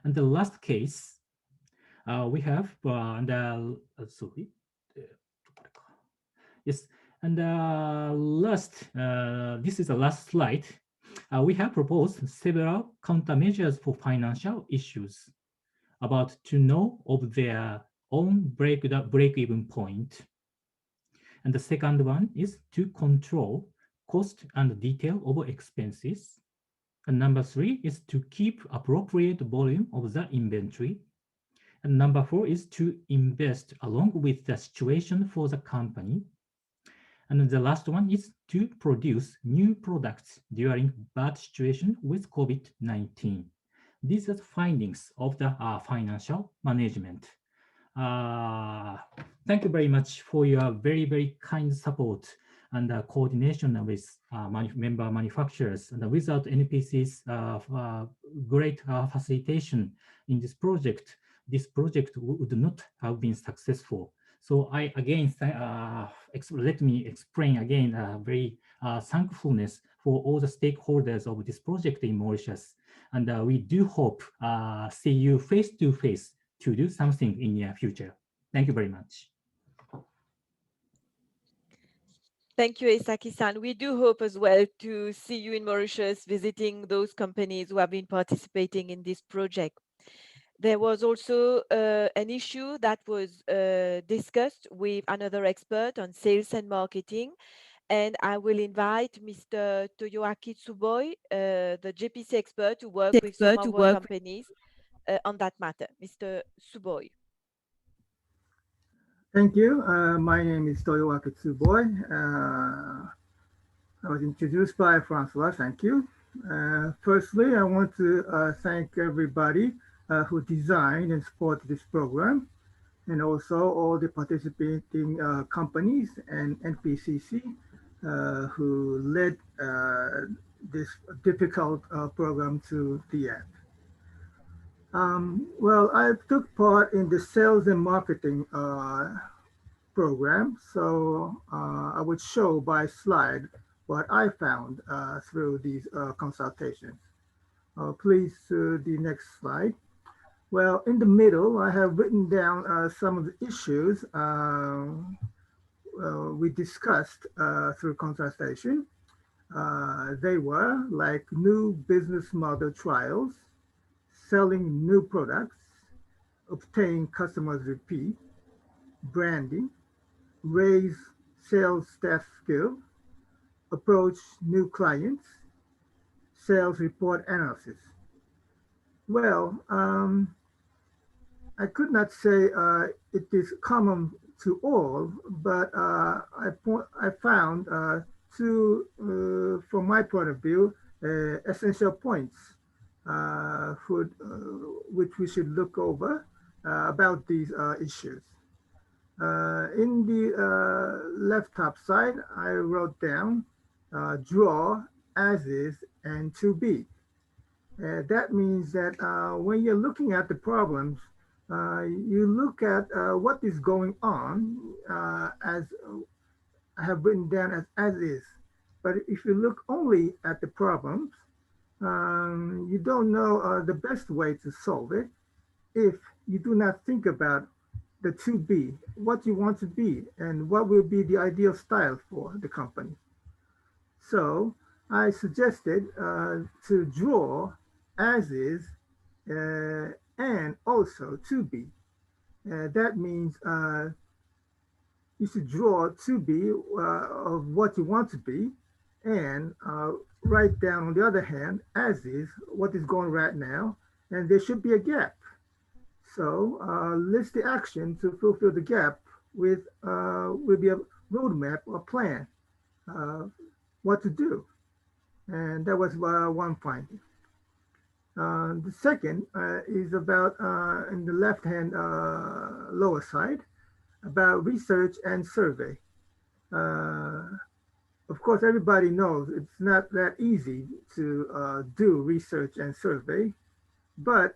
And the last case, we have, yes, and this is the last slide. We have proposed several countermeasures for financial issues about to know of their own break-even point. And the second one is to control cost and detail of expenses. And number 3 is to keep appropriate volume of the inventory. And number 4 is to invest along with the situation for the company. And the last one is to produce new products during bad situation with COVID-19. These are the findings of the financial management. Thank you very much for your very, very kind support and coordination with member manufacturers. And without NPC's great facilitation in this project would not have been successful. So I again, let me explain again very thankfulness for all the stakeholders of this project in Mauritius. And we do hope see you face to face to do something in the future. Thank you very much. Thank you, Esaki-san. We do hope as well to see you in Mauritius visiting those companies who have been participating in this project. There was also an issue that was discussed with another expert on sales and marketing. And I will invite Mr. Toyoaki Tsuboi, the JPC expert who works with some of our companies on that matter. Mr. Tsuboi. Thank you. My name is Toyoaki Tsuboi. I was introduced by Francois. Thank you. Firstly, I want to thank everybody who designed and supported this program, and also all the participating companies and NPCC who led this difficult program to the end. Well, I took part in the sales and marketing program, so I would show by slide what I found through these consultations. Please, the next slide. Well, in the middle, I have written down some of the issues we discussed through consultation. They were like new business model trials, selling new products, obtain customers repeat, branding, raise sales staff skill, approach new clients, sales report analysis. Well, I could not say it is common to all, but I found two, from my point of view, essential points which we should look over about these issues. In the left top side, I wrote down draw, as is, and to be. That means that when you're looking at the problems, you look at what is going on as I have written down as is. But if you look only at the problems, you don't know the best way to solve it if you do not think about the to be, what you want to be, and what will be the ideal style for the company. So I suggested to draw as is and also to be. That means you should draw to be of what you want to be, and write down on the other hand, as is, what is going right now, and there should be a gap. So list the action to fulfill the gap with will be a roadmap or plan, what to do. And that was one finding. The second is about in the left-hand lower side, about research and survey. Of course, everybody knows it's not that easy to do research and survey, but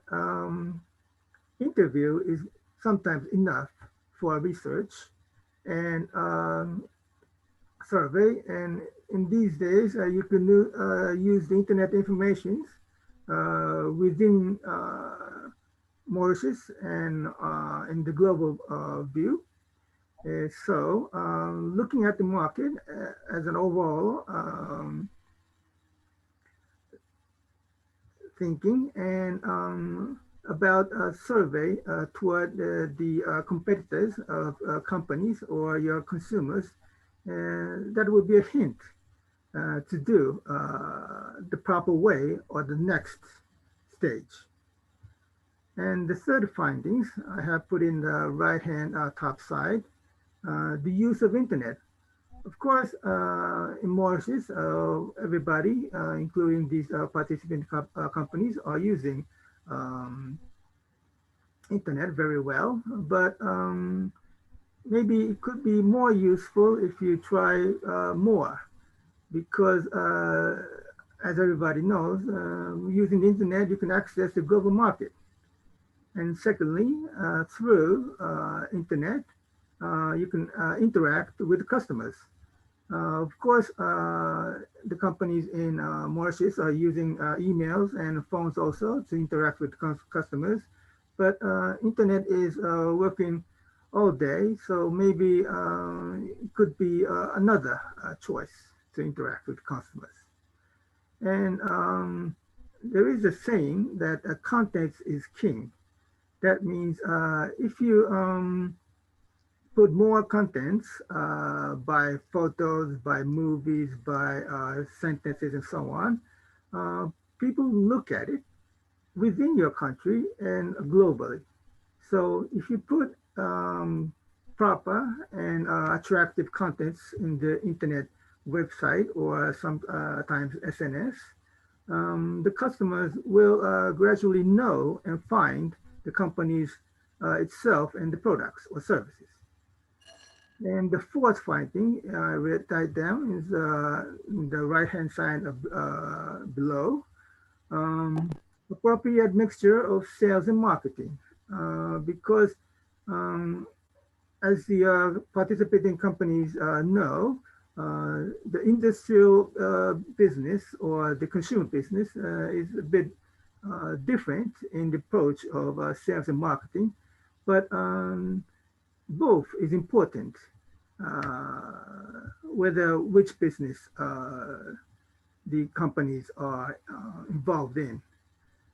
interview is sometimes enough for research and survey. And in these days, you can use the internet information within Mauritius and in the global view. So looking at the market as an overall thinking, and about a survey toward the competitors of companies or your consumers, that would be a hint to do the proper way or the next stage. And the third findings I have put in the right-hand top side, the use of internet. Of course, in Mauritius, everybody, including these participant companies, are using internet very well, but maybe it could be more useful if you try more, because as everybody knows, using the internet, you can access the global market. And secondly, through internet, you can interact with customers. Of course, the companies in Mauritius are using emails and phones also to interact with customers, but internet is working all day, so maybe it could be another choice to interact with customers. And there is a saying that context is king. That means if you put more contents by photos, by movies, by sentences, and so on, people look at it within your country and globally. So if you put proper and attractive contents in the internet website or sometimes SNS, the customers will gradually know and find the companies itself and the products or services. And the fourth finding, I read that down, is the right-hand side of, below. Appropriate mixture of sales and marketing, because as the participating companies know, the industrial business or the consumer business is a bit different in the approach of sales and marketing, but both is important, whether which business the companies are involved in.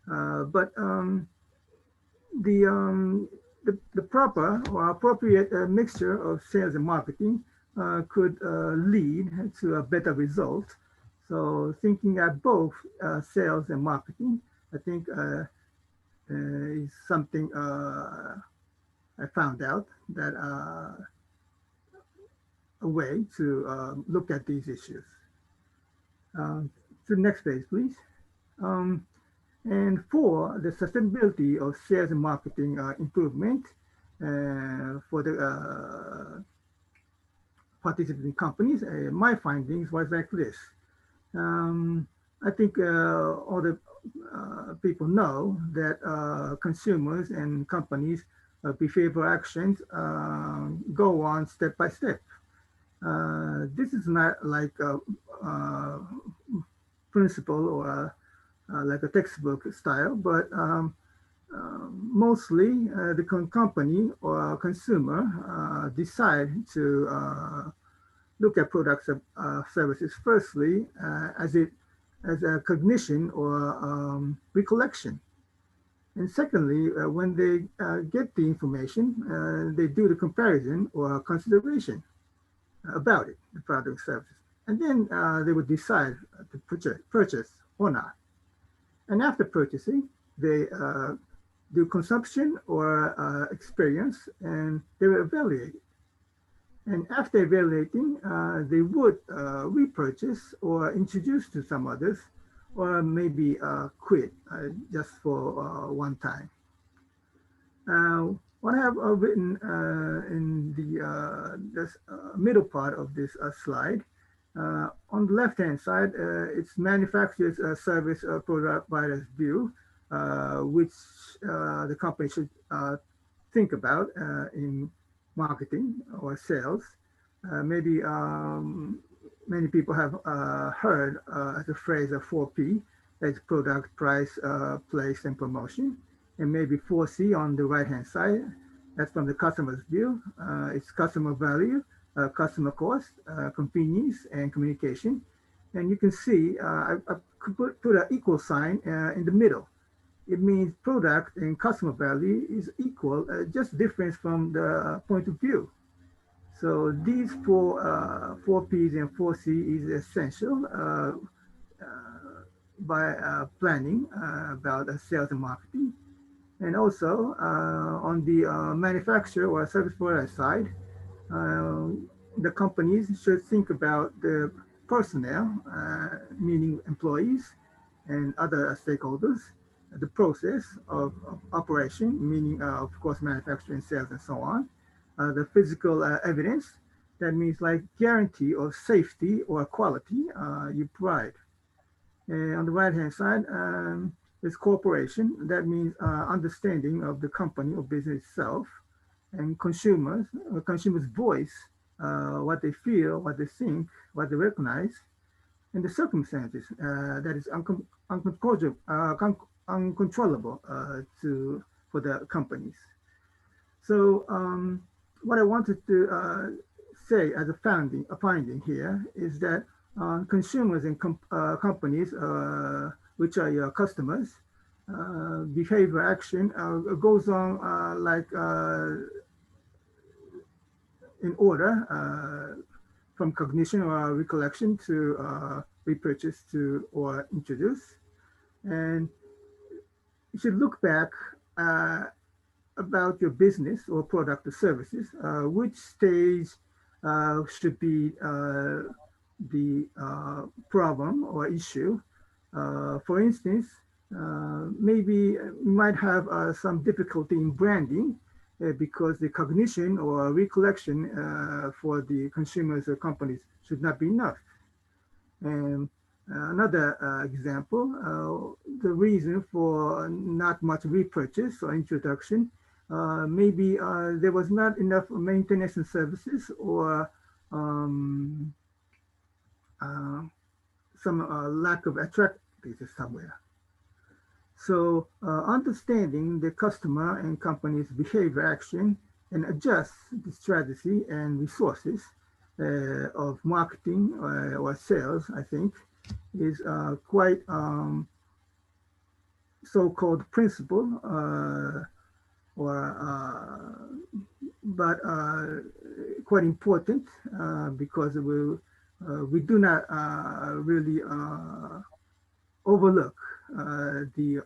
But the proper or appropriate mixture of sales and marketing could lead to a better result. So thinking at both sales and marketing, I think is something I found out that a way to look at these issues. To the next page, please. And for the sustainability of sales and marketing improvement for the participating companies, my findings was like this. I think all the people know that consumers and companies' behavioral actions go on step by step. This is not like a principle or like a textbook style, but mostly the company or consumer decide to look at products or services firstly as a cognition or recollection. And secondly, when they get the information, they do the comparison or consideration about it, the product or services. And then they would decide to purchase or not. And after purchasing, they do consumption or experience, and they will evaluate it. And after evaluating, they would repurchase or introduce to some others, or maybe quit just for one time. What I have written in the middle part of this slide, on the left-hand side, it's manufacturers, service providers view, which the company should think about in marketing or sales. Maybe many people have heard the phrase of 4P, that's product, price, place, and promotion. And maybe 4C on the right-hand side, that's from the customer's view. It's customer value, customer cost, convenience, and communication. And you can see I could put an equal sign in the middle. It means product and customer value is equal, just different from the point of view. So these four P's and 4C is essential by planning about sales and marketing. And also on the manufacturer or service provider side, the companies should think about the personnel, meaning employees and other stakeholders, the process of operation, meaning, of course, manufacturing, sales, and so on, the physical evidence, that means like guarantee of safety or quality you provide. And on the right-hand side is cooperation. That means understanding of the company or business itself, and consumers' voice, what they feel, what they think, what they recognize, and the circumstances that is uncontrollable for the companies. So what I wanted to say as a finding here is that consumers and companies, which are your customers, behavior action goes on like in order from cognition or recollection to repurchase to or introduce. And you should look back about your business or product or services, which stage should be the problem or issue. For instance, maybe you might have some difficulty in branding because the cognition or recollection for the consumers or companies should not be enough. And another example, the reason for not much repurchase or introduction, maybe there was not enough maintenance and services or some lack of attractiveness somewhere. So understanding the customer and company's behavior action and adjust the strategy and resources of marketing or sales, I think, is quite so-called principle, but quite important because we do not really overlook the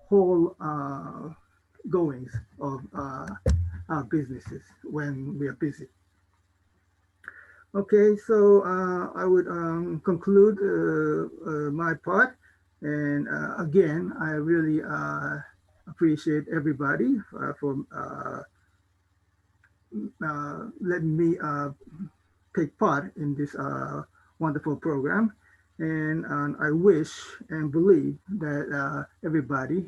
whole goings of our businesses when we are busy. Okay, so I would conclude my part. And again, I really appreciate everybody for letting me take part in this wonderful program. And I wish and believe that everybody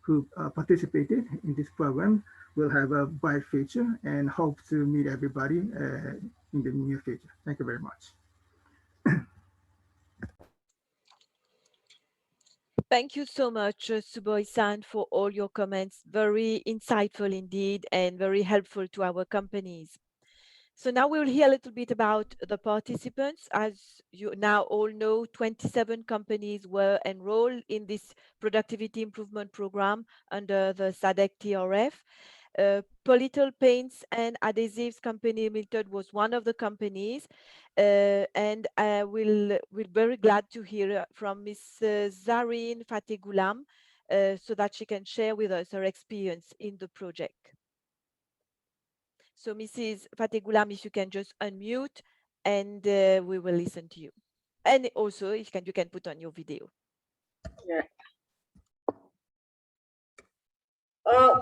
who participated in this program will have a bright future and hope to meet everybody in the near future. Thank you very much. Thank you so much, Suboi-san, for all your comments. Very insightful indeed and very helpful to our companies. So now we'll hear a little bit about the participants. As you now all know, 27 companies were enrolled in this productivity improvement program under the SADC TRF. Polytol Paints and Adhesives Company Limited was one of the companies, and we're very glad to hear from Ms. Zareen Fateh-Ghulam so that she can share with us her experience in the project. So Mrs. Fateh-Ghulam, if you can just unmute and we will listen to you. And also if you can put on your video. Yeah.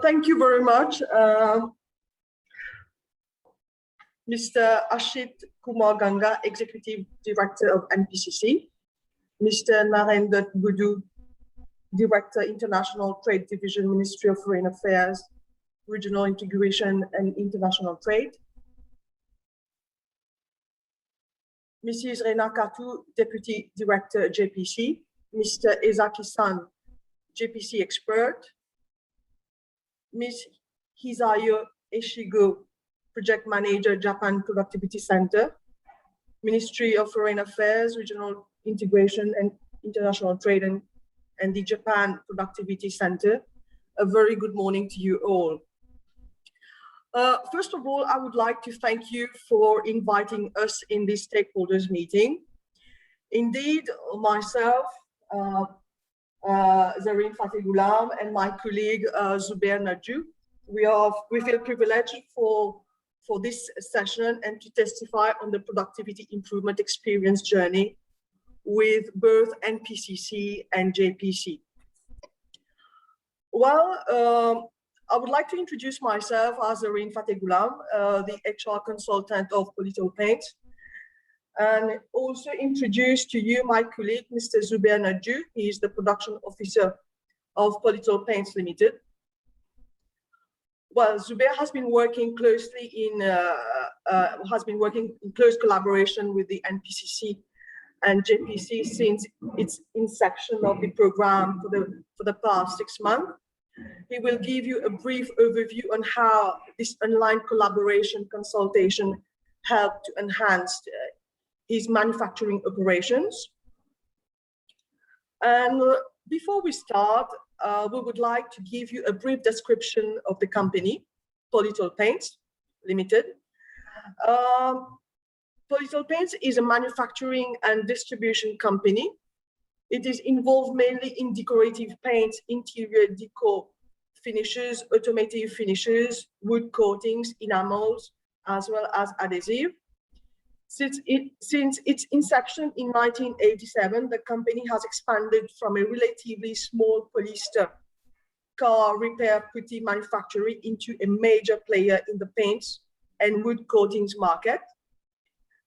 Thank you very much. Mr. Ashit Kumar Ganga, Executive Director of NPCC. Mr. Narendra Gudu, Director, International Trade Division, Ministry of Foreign Affairs, Regional Integration and International Trade. Mrs. Rena Katu, Deputy Director, JPC. Mr. Ezaki-san, JPC Expert. Ms. Hisayo Eshigo, Project Manager, Japan Productivity Center. Ministry of Foreign Affairs, Regional Integration and International Trade, and the Japan Productivity Center. A very good morning to you all. First of all, I would like to thank you for inviting us in this stakeholders meeting. Indeed, myself, Zareen Fateh-Ghulam, and my colleague Zubair Najju, we feel privileged for for this session and to testify on the productivity improvement experience journey with both NPCC and JPC. Well, I would like to introduce myself as Zareen Fatehgulam, the HR consultant of Polito Paints, and also introduce to you my colleague, Mr. Zubair Nadju. He is the production officer of Polito Paints Limited. Well, Zubair has been working closely in close collaboration with the NPCC and JPC since its inception of the program for the past 6 months. He will give you a brief overview on how this online collaboration consultation helped to enhance his manufacturing operations. And before we start, we would like to give you a brief description of the company, Polito Paints Limited. Polito Paints is a manufacturing and distribution company. It is involved mainly in decorative paints, interior decor finishes, automotive finishes, wood coatings, enamels, as well as adhesive. Since its inception in 1987, the company has expanded from a relatively small polyester car repair putty manufacturer into a major player in the paints and wood coatings market.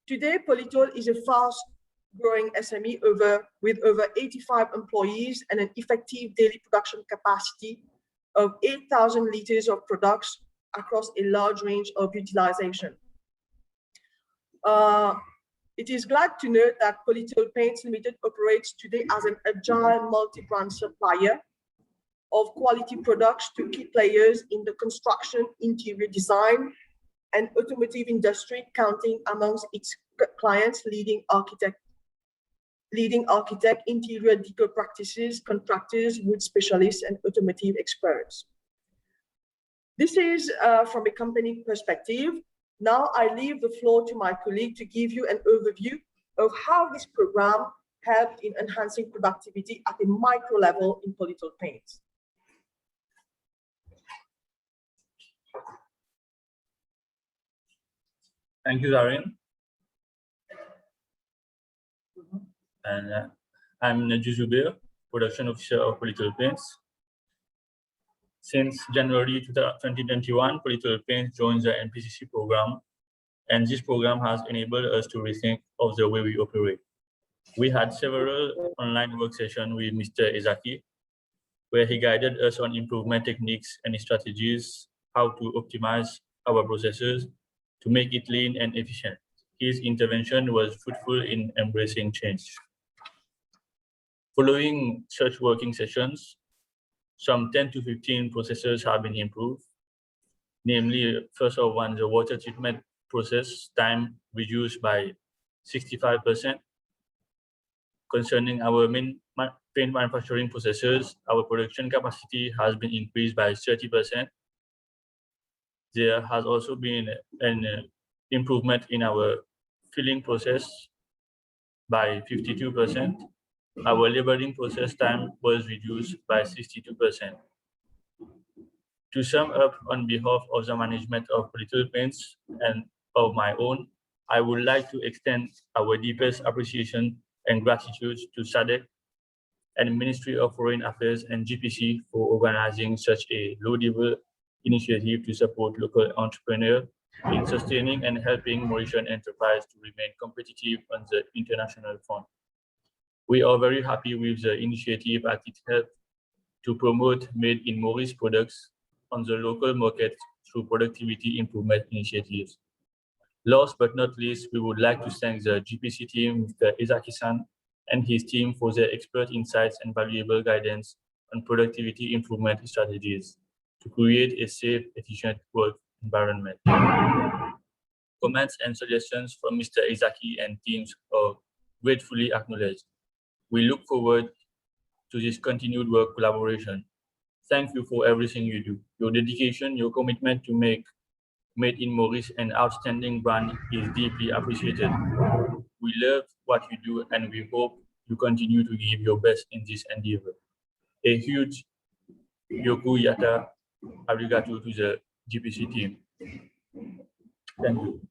Today, Polito is a fast-growing SME with over 85 employees and an effective daily production capacity of 8,000 liters of products across a large range of utilization. It is glad to note that Polito Paints Limited operates today as an agile multi-brand supplier of quality products to key players in the construction, interior design, and automotive industry, counting amongst its clients leading architect, interior decor practices, contractors, wood specialists, and automotive experts. This is from a company perspective. Now I leave the floor to my colleague to give you an overview of how this program helped in enhancing productivity at a micro level in Polito Paints. Thank you, Zareen. And I'm Nadju Zubair, production officer of Polito Paints. Since January 2021, Polito Paints joined the NPCC program, and this program has enabled us to rethink of the way we operate. We had several online work sessions with Mr. Izaki, where he guided us on improvement techniques and strategies, how to optimize our processes to make it lean and efficient. His intervention was fruitful in embracing change. Following such working sessions, some 10 to 15 processes have been improved. Namely, first of one, the water treatment process time reduced by 65%. Concerning our main paint manufacturing processes, our production capacity has been increased by 30%. There has also been an improvement in our filling process by 52%. Our labeling process time was reduced by 62%. To sum up, on behalf of the management of Polito Paints and of my own, I would like to extend our deepest appreciation and gratitude to SADC and Ministry of Foreign Affairs and GPC for organizing such a laudable initiative to support local entrepreneurs in sustaining and helping Mauritian enterprise to remain competitive on the international front. We are very happy with the initiative as it helped to promote made in Maurice products on the local market through productivity improvement initiatives. Last but not least, we would like to thank the GPC team, Mr. Izaki-san, and his team for their expert insights and valuable guidance on productivity improvement strategies to create a safe, efficient work environment. Comments and suggestions from Mr. Izaki and teams are gratefully acknowledged. We look forward to this continued work collaboration. Thank you for everything you do. Your dedication, your commitment to make Made in Maurice an outstanding brand is deeply appreciated. We love what you do and we hope you continue to give your best in this endeavor. A huge yoku yata arigato to the GPC team. Thank you.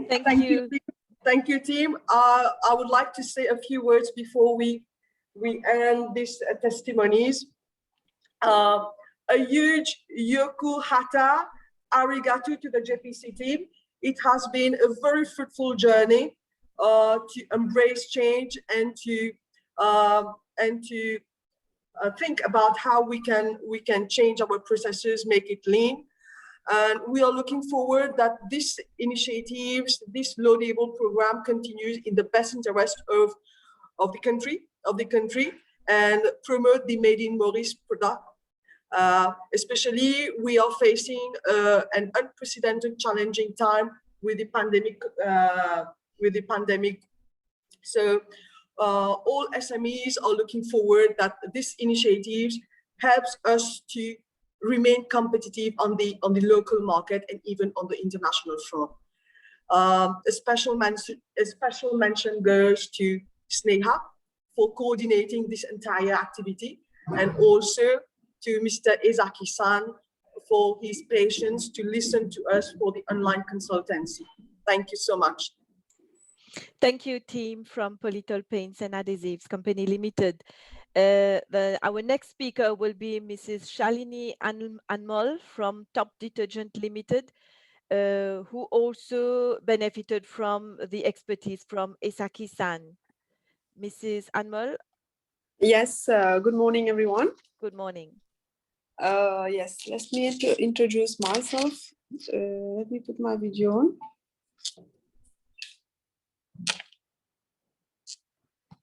Thank you. Thank you, team. I would like to say a few words before we end these testimonies. A huge yoku hata arigato to the JPC team. It has been a very fruitful journey to embrace change and to think about how we can change our processes, make it lean. And we are looking forward that this initiatives, this low-level program continues in the best interest of the country, and promote the Made in Maurice product. Especially, we are facing an unprecedented, challenging time with the pandemic. So all SMEs are looking forward that this initiative helps us to remain competitive on the local market and even on the international front. A special mention goes to Sneha for coordinating this entire activity, and also to Mr. Ezaki-san for his patience to listen to us for the online consultancy. Thank you so much. Thank you, team from Polytol Paints and Adhesives Company Limited. Our next speaker will be Mrs. Shalini Anmol from Top Detergent Limited, who also benefited from the expertise from Ezaki-san. Mrs. Anmol. Yes, good morning, everyone. Good morning. Yes, let me introduce myself. Let me put my video on.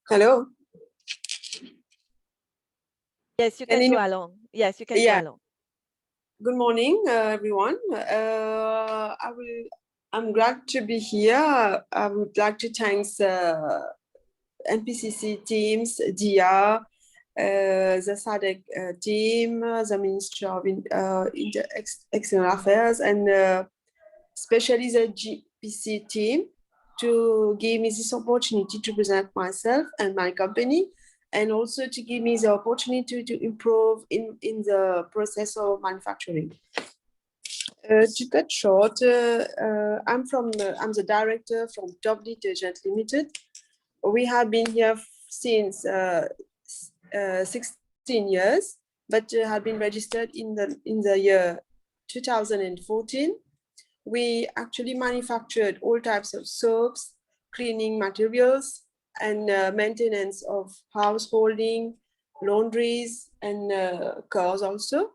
Hello. Yes, you can go along. Yes, you can go along. Good morning, everyone. I'm glad to be here. I would like to thank NPCC teams, DIA, the SADC team, the Ministry of External Affairs, and especially the GPC team to give me this opportunity to present myself and my company, and also to give me the opportunity to improve in the process of manufacturing. To cut short, I'm the director from Top Detergent Limited. We have been here since 16 years, but have been registered in the year 2014. We actually manufactured all types of soaps, cleaning materials, and maintenance of householding, laundries, and cars also.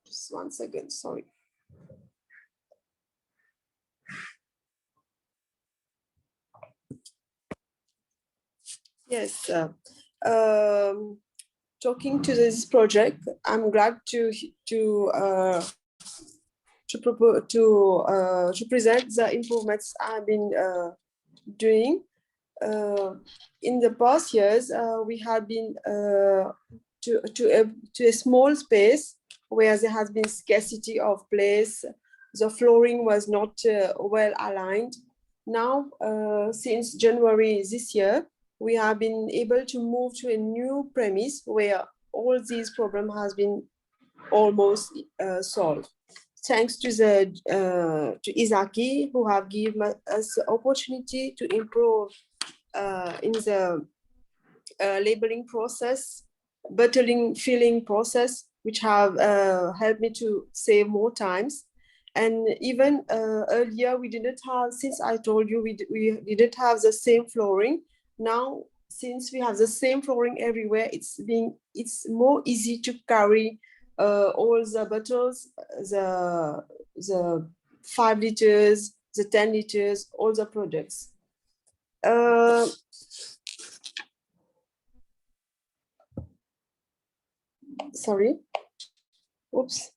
Just 1 second, sorry. Yes, talking to this project, I'm glad to present the improvements I've been doing. In the past years, we have been to a small space where there has been scarcity of place. The flooring was not well aligned. Now, since January this year, we have been able to move to a new premise where all these problems has been almost solved. Thanks to Izaki, who have given us the opportunity to improve in the labeling process, bottling, filling process, which have helped me to save more times. And even earlier, we didn't have, since I told you, we didn't have the same flooring. Now, since we have the same flooring everywhere, it's more easy to carry all the bottles, the 5 liters, the 10 liters, all the products. Sorry. Oops.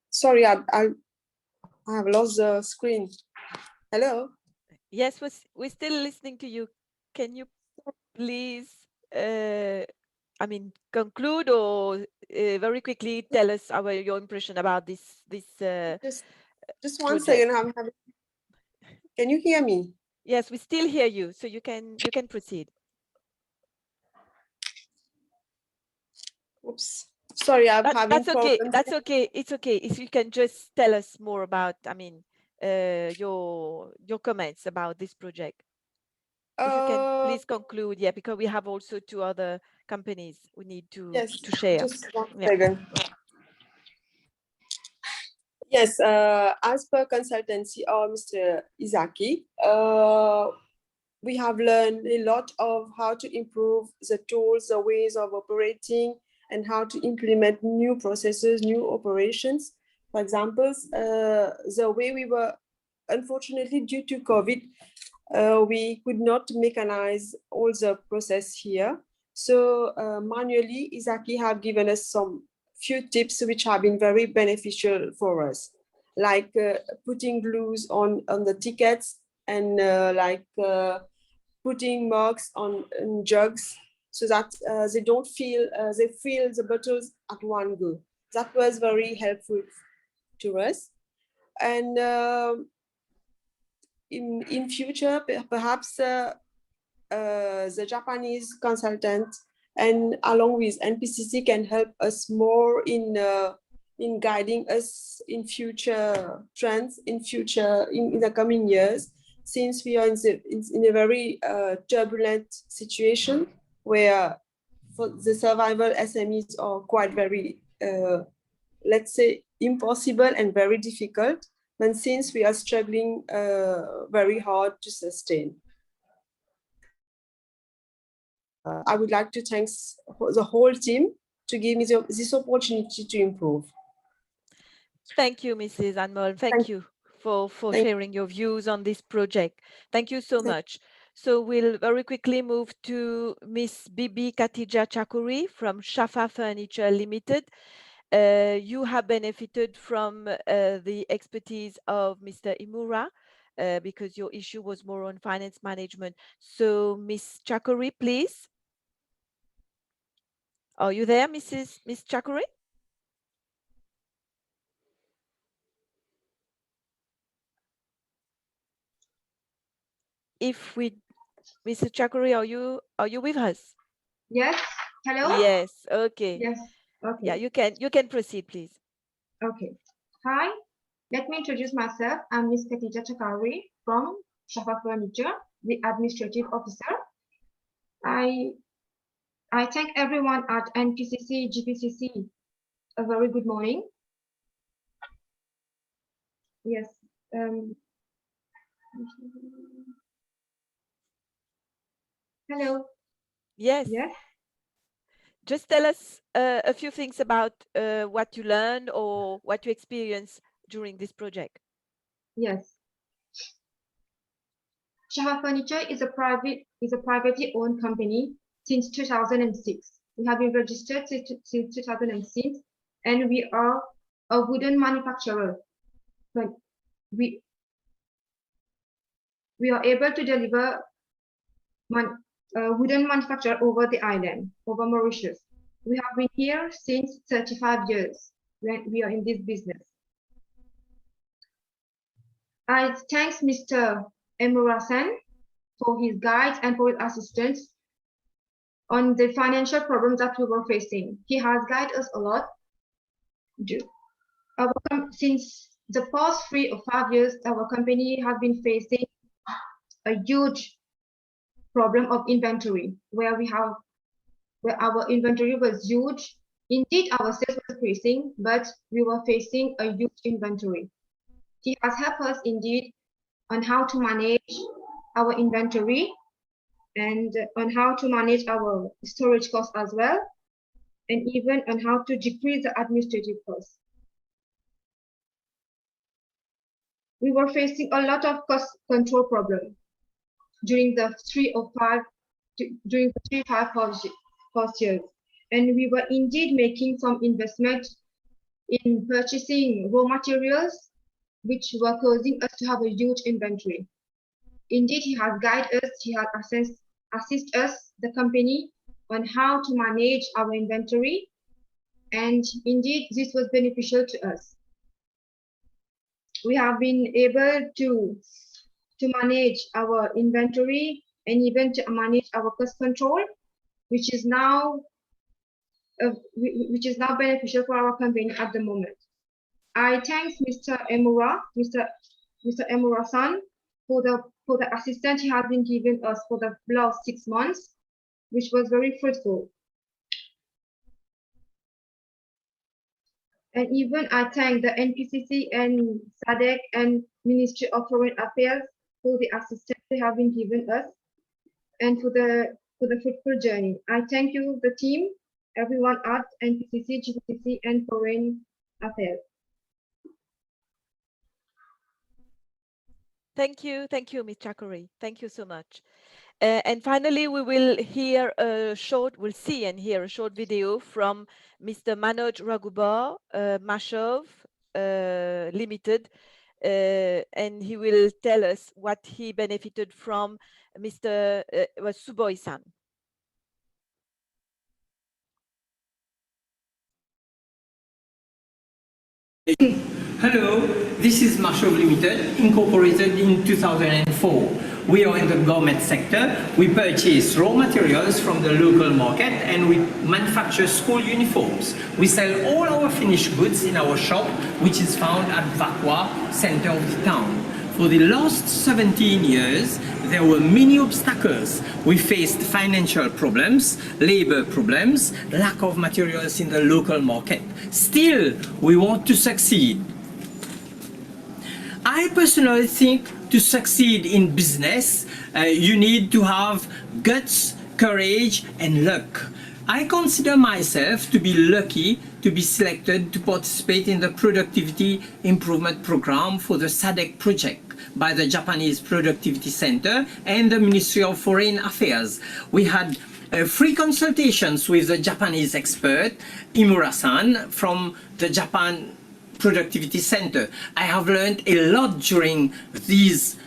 Sorry, I have lost the screen. Hello. Yes, we're still listening to you. Can you please, conclude or very quickly tell us your impression about this? Just 1 second. Can you hear me? Yes, we still hear you, so you can proceed. Oops. Sorry, I'm having That's okay. problems. That's okay. It's okay. If you can just tell us more about, your comments about this project. If you can please conclude, yeah, because we have also 2 other companies we need to Yes, share. just one Yeah. second. Yes, as per consultancy or Mr. Izaki, we have learned a lot of how to improve the tools, the ways of operating, and how to implement new processes, new operations. For example, the way we were, unfortunately, due to COVID, we could not mechanize all the process here. So manually, Izaki have given us some few tips which have been very beneficial for us, like putting glues on the tickets and putting marks on jugs so that they don't feel, they fill the bottles at one go. That was very helpful to us. And in future, perhaps the Japanese consultant and along with NPCC can help us more in guiding us in future trends, in the coming years, since we are in a very turbulent situation where for the survival SMEs are quite very, let's say, impossible and very difficult. And since we are struggling very hard to sustain. I would like to thank the whole team to give me this opportunity to improve. Thank you, Mrs. Anmol. Thank you for sharing your views on this project. Thank you so much. So we'll very quickly move to Miss Bibi Katija Chakuri from Shafa Furniture Limited. You have benefited from the expertise of Mr. Imura because your issue was more on finance management. So Miss Chakuri, please. Are you there, Miss Chakuri? Mr. Chakuri, are you with us? Yes. Hello. Yes. Okay. Yes. Okay. Yeah, you can proceed, please. Okay. Hi. Let me introduce myself. I'm Miss Katija Chakari from Shafa Furniture, the administrative officer. I thank everyone at NPCC, GPCC. A very good morning. Yes. Hello. Yes. Yes. Just tell us a few things about what you learned or what you experienced during this project. Yes. Shafa Furniture is a privately owned company since 2006. We have been registered since 2006, and we are a wooden manufacturer. But we are able to deliver wooden manufacture over the island, over Mauritius. We have been here since 35 years when we are in this business. I thank Mr. Emura-san for his guides and for his assistance on the financial problems that we were facing. He has guided us a lot. Since the past 3 or 5 years, our company has been facing a huge problem of inventory, where our inventory was huge. Indeed, our sales were increasing, but we were facing a huge inventory. He has helped us indeed on how to manage our inventory and on how to manage our storage costs as well, and even on how to decrease the administrative costs. We were facing a lot of cost control problems during the 3 or 5 past years, and we were indeed making some investment in purchasing raw materials, which were causing us to have a huge inventory. Indeed, he has guided us, he has assisted us, the company, on how to manage our inventory, and indeed, this was beneficial to us. We have been able to manage our inventory and even to manage our cost control, which is now which is now beneficial for our company at the moment. I thank Mr. Emura-san for the assistance he has been giving us for the last 6 months, which was very fruitful. And even I thank the NPCC and SADC and Ministry of Foreign Affairs for the assistance they have been giving us and for the fruitful journey. I thank you, the team, everyone at NPCC, GPCC, and Foreign Affairs. Thank you, Ms. Chakuri. Thank you so much. And finally, we will hear a short, we'll see and hear a short video from Mr. Manoj Raghubar, Mashov Limited, and he will tell us what he benefited from Mr. Suboi-san. Hello, this is Mashov Limited, incorporated in 2004. We are in the garment sector. We purchase raw materials from the local market and we manufacture school uniforms. We sell all our finished goods in our shop, which is found at Vakwa, center of the town. For the last 17 years, there were many obstacles. We faced financial problems, labor problems, lack of materials in the local market. Still, we want to succeed. I personally think to succeed in business, you need to have guts, courage, and luck. I consider myself to be lucky to be selected to participate in the productivity improvement program for the SADC project by the Japanese Productivity Center and the Ministry of Foreign Affairs. We had free consultations with the Japanese expert, Imura-san, from the Japan Productivity Center. I have learned a lot during these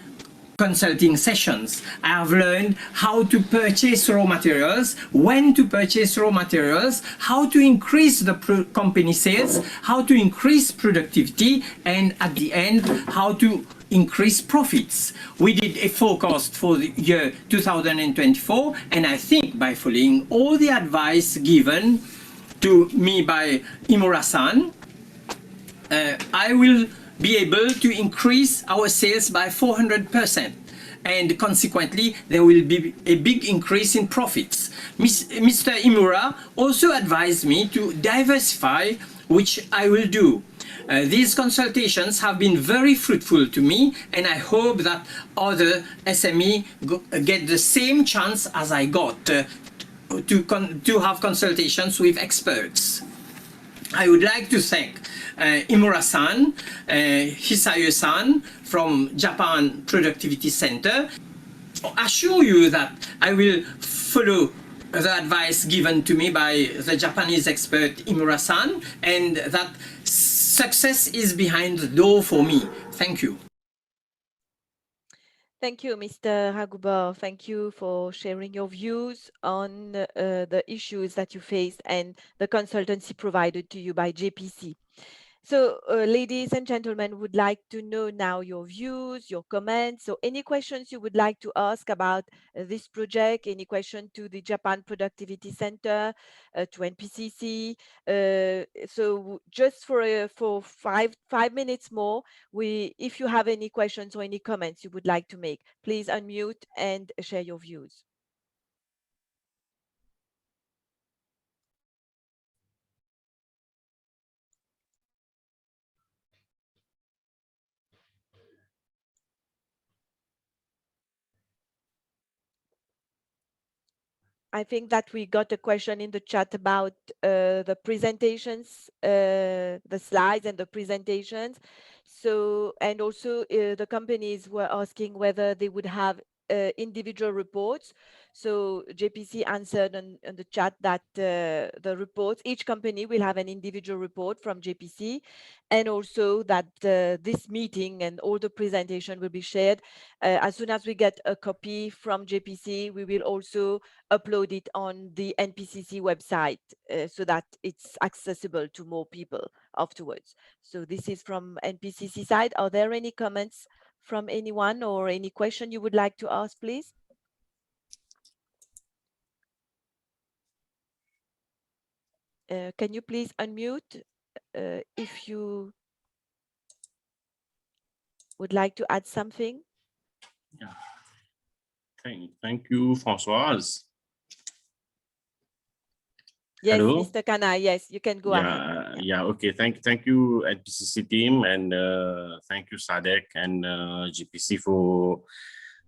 consulting sessions. I have learned how to purchase raw materials, when to purchase raw materials, how to increase the company sales, how to increase productivity, and at the end, how to increase profits. We did a forecast for the year 2024, and I think by following all the advice given to me by Imura-san, I will be able to increase our sales by 400%. And consequently, there will be a big increase in profits. Mr. Imura also advised me to diversify, which I will do. These consultations have been very fruitful to me, and I hope that other SME get the same chance as I got to have consultations with experts. I would like to thank Imura-san, Hisayo-san from Japan Productivity Center. I assure you that I will follow the advice given to me by the Japanese expert Imura-san, and that success is behind the door for me. Thank you. Thank you, Mr. Raghubar. Thank you for sharing your views on the issues that you faced and the consultancy provided to you by JPC. So, ladies and gentlemen, would like to know now your views, your comments. So any questions you would like to ask about this project, any question to the Japan Productivity Center, to NPCC. So just for five minutes more, if you have any questions or any comments you would like to make, please unmute and share your views. I think that we got a question in the chat about the presentations, the slides and the presentations. So, and also the companies were asking whether they would have individual reports. So JPC answered on the chat that the reports, each company will have an individual report from JPC, and also that this meeting and all the presentation will be shared. As soon as we get a copy from JPC, we will also upload it on the NPCC website so that it's accessible to more people afterwards. So this is from NPCC side. Are there any comments from anyone or any question you would like to ask, please? Can you please unmute if you would like to add something? Yeah. Thank you, Françoise. Yes, Hello? Mr. Kana, yes, you can go ahead. Yeah, okay. Thank you, NPCC team, and thank you, SADC and GPC for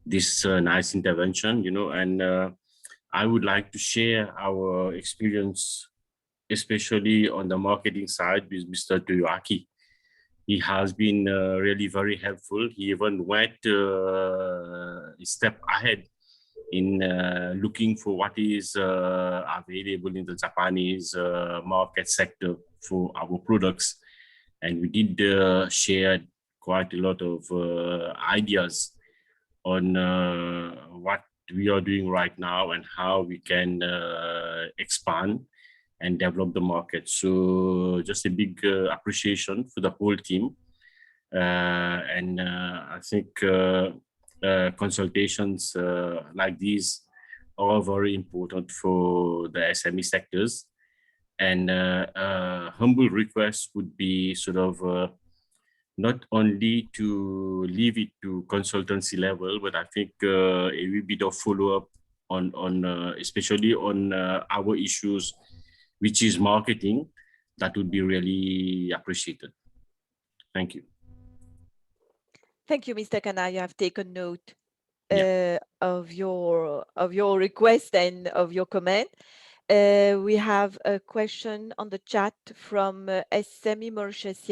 this nice intervention, and I would like to share our experience, especially on the marketing side with Mr. Toyoaki. He has been really very helpful. He even went a step ahead in looking for what is available in the Japanese market sector for our products. And we did share quite a lot of ideas on what we are doing right now and how we can expand and develop the market. So just a big appreciation for the whole team. And I think consultations like these are very important for the SME sectors. And humble request would be sort of not only to leave it to consultancy level, but I think a wee bit of follow-up on especially on our issues, which is marketing. That would be really appreciated. Thank you. Thank you, Mr. Kana. You have taken note of your request and of your comment. We have a question on the chat from SME Mauritius.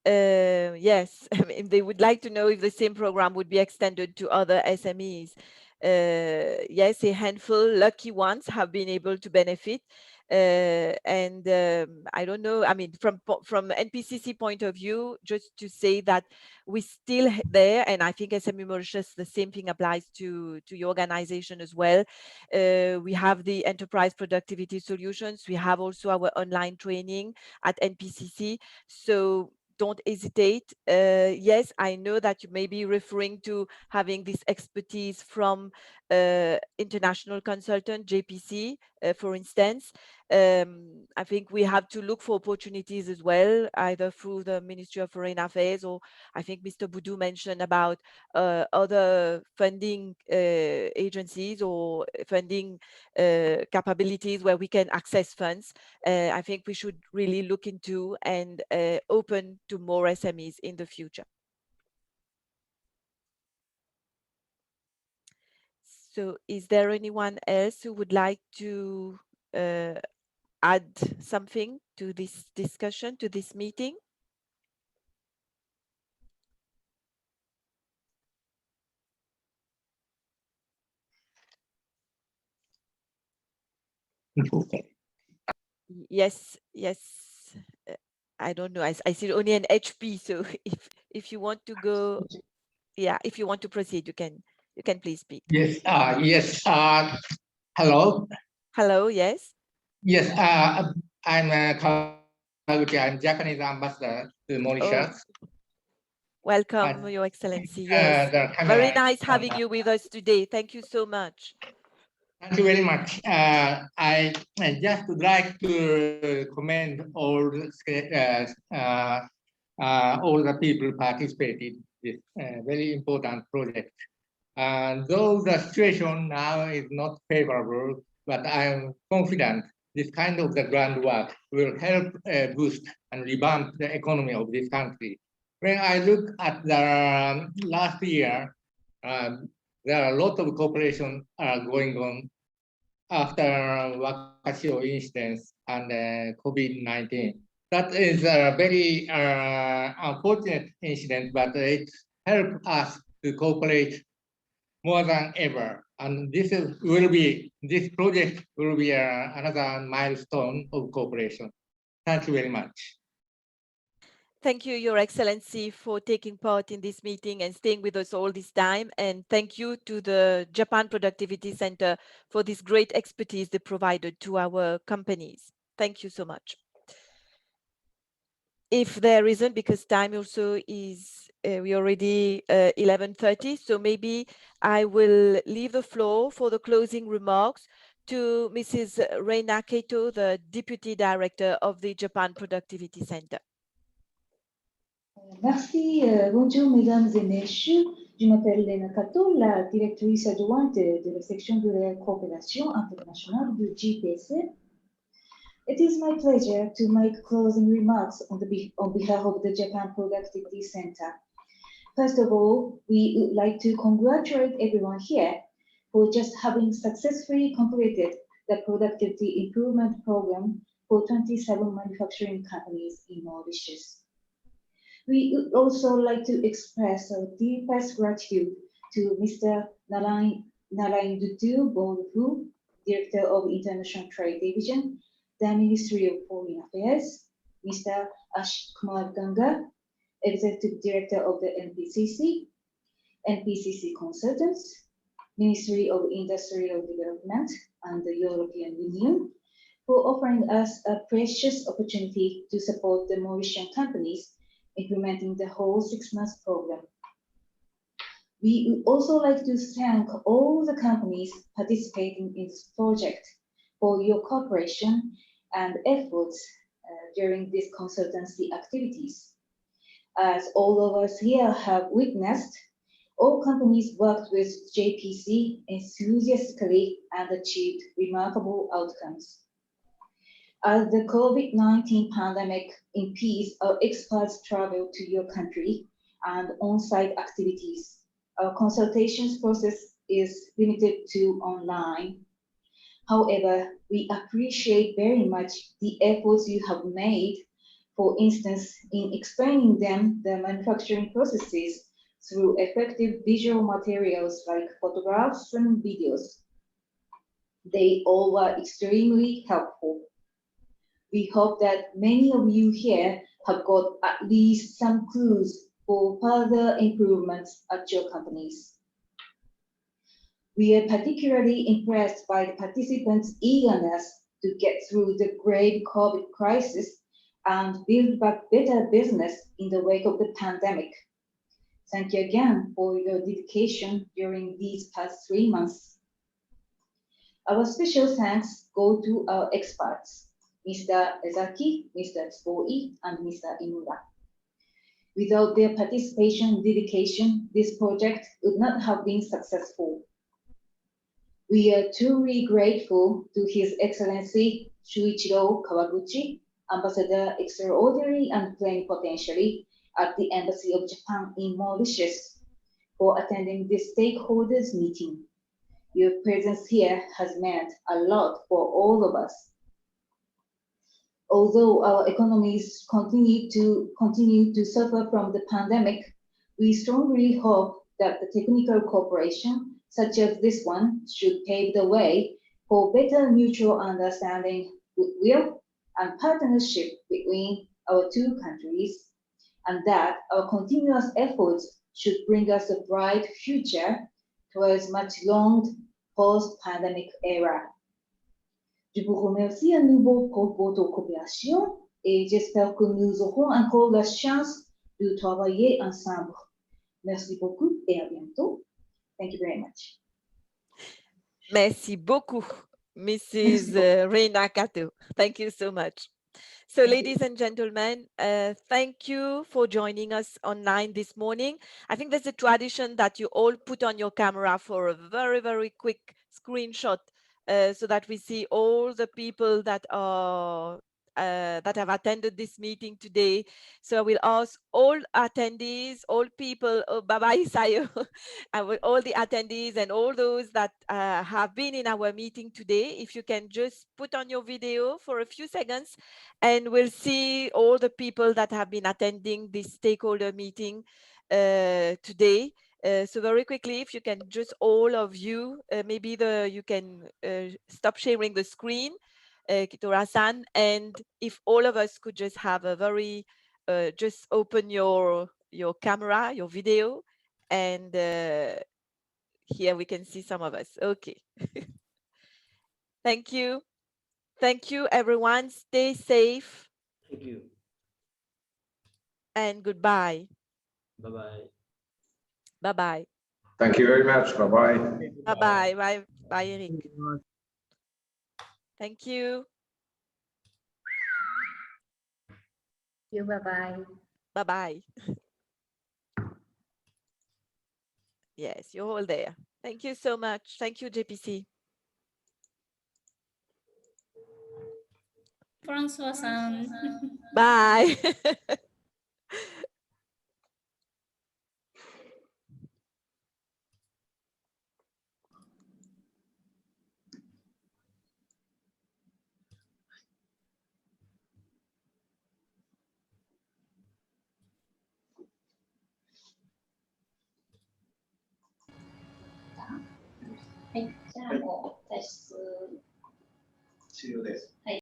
Yes, I mean, they would like to know if the same program would be extended to other SMEs. Yes, a handful, lucky ones, have been able to benefit. And I don't know, I mean, from NPCC point of view, just to say that we still there, and I think SME Mauritius, the same thing applies to your organization as well. We have the enterprise productivity solutions. We have also our online training at NPCC. So don't hesitate. Yes, I know that you may be referring to having this expertise from international consultant, JPC, for instance. I think we have to look for opportunities as well, either through the Ministry of Foreign Affairs, or I think Mr. Boudou mentioned about other funding agencies or funding capabilities where we can access funds. I think we should really look into and open to more SMEs in the future. So is there anyone else who would like to add something to this discussion, to this meeting? Yes. I don't know. I see only an HP. So if you want to go, if you want to proceed, you can please speak. Yes. Yes. Hello. Hello. Yes. Yes. I'm I'm Japanese ambassador to Mauritius. Welcome, Your Excellency. Yes. Very nice having you with us today. Thank you so much. Thank you very much. I just would like to commend all the people participated in this very important project. And though the situation now is not favorable, but I am confident this kind of the groundwork will help boost and revamp the economy of this country. When I look at the last year, there are a lot of cooperation going on after Wakashio incidents and COVID-19. That is a very unfortunate incident, but it helped us to cooperate more than ever. And this project will be another milestone of cooperation. Thank you very much. Thank you, Your Excellency, for taking part in this meeting and staying with us all this time. And thank you to the Japan Productivity Center for this great expertise they provided to our companies. Thank you so much. If there isn't, because time also is, we already 11:30, so maybe I will leave the floor for the closing remarks to Mrs. Reina Kato, the Deputy Director of the Japan Productivity Center. Merci, bonjour mesdames et messieurs. Je m'appelle Lena Kato, la directrice adjointe de la section de la coopération internationale du GPC. It is my pleasure to make closing remarks on behalf of the Japan Productivity Center. First of all, we would like to congratulate everyone here for just having successfully completed the productivity improvement program for 27 manufacturing companies in Mauritius. We would also like to express our deepest gratitude to Mr. Narayan Dutu Bolfu, Director of International Trade Division, the Ministry of Foreign Affairs, Mr. Ashit Kumar Ganga, Executive Director of the NPCC, NPCC Consultants, Ministry of Industrial Development, and the European Union for offering us a precious opportunity to support the Mauritian companies implementing the whole 6-month program. We would also like to thank all the companies participating in this project for your cooperation and efforts during these consultancy activities. As all of us here have witnessed, all companies worked with JPC enthusiastically and achieved remarkable outcomes. As the COVID-19 pandemic impedes our experts' travel to your country and on-site activities, our consultations process is limited to online. However, we appreciate very much the efforts you have made, for instance, in explaining them the manufacturing processes through effective visual materials like photographs and videos. They all were extremely helpful. We hope that many of you here have got at least some clues for further improvements at your companies. We are particularly impressed by the participants' eagerness to get through the grave COVID crisis and build back better business in the wake of the pandemic. Thank you again for your dedication during these past 3 months. Our special thanks go to our experts, Mr. Ezaki, Mr. Tsuboi, and Mr. Imura. Without their participation and dedication, this project would not have been successful. We are truly grateful to His Excellency Shuichiro Kawaguchi, Ambassador Extraordinary and Plenipotentiary at the Embassy of Japan in Mauritius, for attending this stakeholders meeting. Your presence here has meant a lot for all of us. Although our economies continue to suffer from the pandemic, we strongly hope that the technical cooperation, such as this one, should pave the way for better mutual understanding, goodwill, and partnership between our two countries, and that our continuous efforts should bring us a bright future towards much longed post-pandemic era. Je vous remercie à nouveau pour votre coopération et j'espère que nous aurons encore la chance de travailler ensemble. Merci beaucoup et à bientôt. Thank you very much. Merci beaucoup, Mrs. Reina Kato. Thank you so much. So, ladies and gentlemen, thank you for joining us online this morning. I think there's a tradition that you all put on your camera for a very, very quick screenshot so that we see all the people that are that have attended this meeting today. So I will ask all attendees, all people, bye-bye, Sayo, all the attendees and all those that have been in our meeting today, if you can just put on your video for a few seconds, and we'll see all the people that have been attending this stakeholder meeting today. So very quickly, if you can just all of you, maybe you can stop sharing the screen, Kitora-san, and if all of us could just have a very, just open your camera, your video, and here we can see some of us. Okay. Thank you. Thank you, everyone. Stay safe. Thank you. And goodbye. Bye-bye. Bye-bye. Thank you very much. Bye-bye. Bye-bye. Bye, Eric. Thank you. Bye-bye. Bye-bye. Yes, you're all there. Thank you so much. Thank you, JPC. Francois-san. Bye.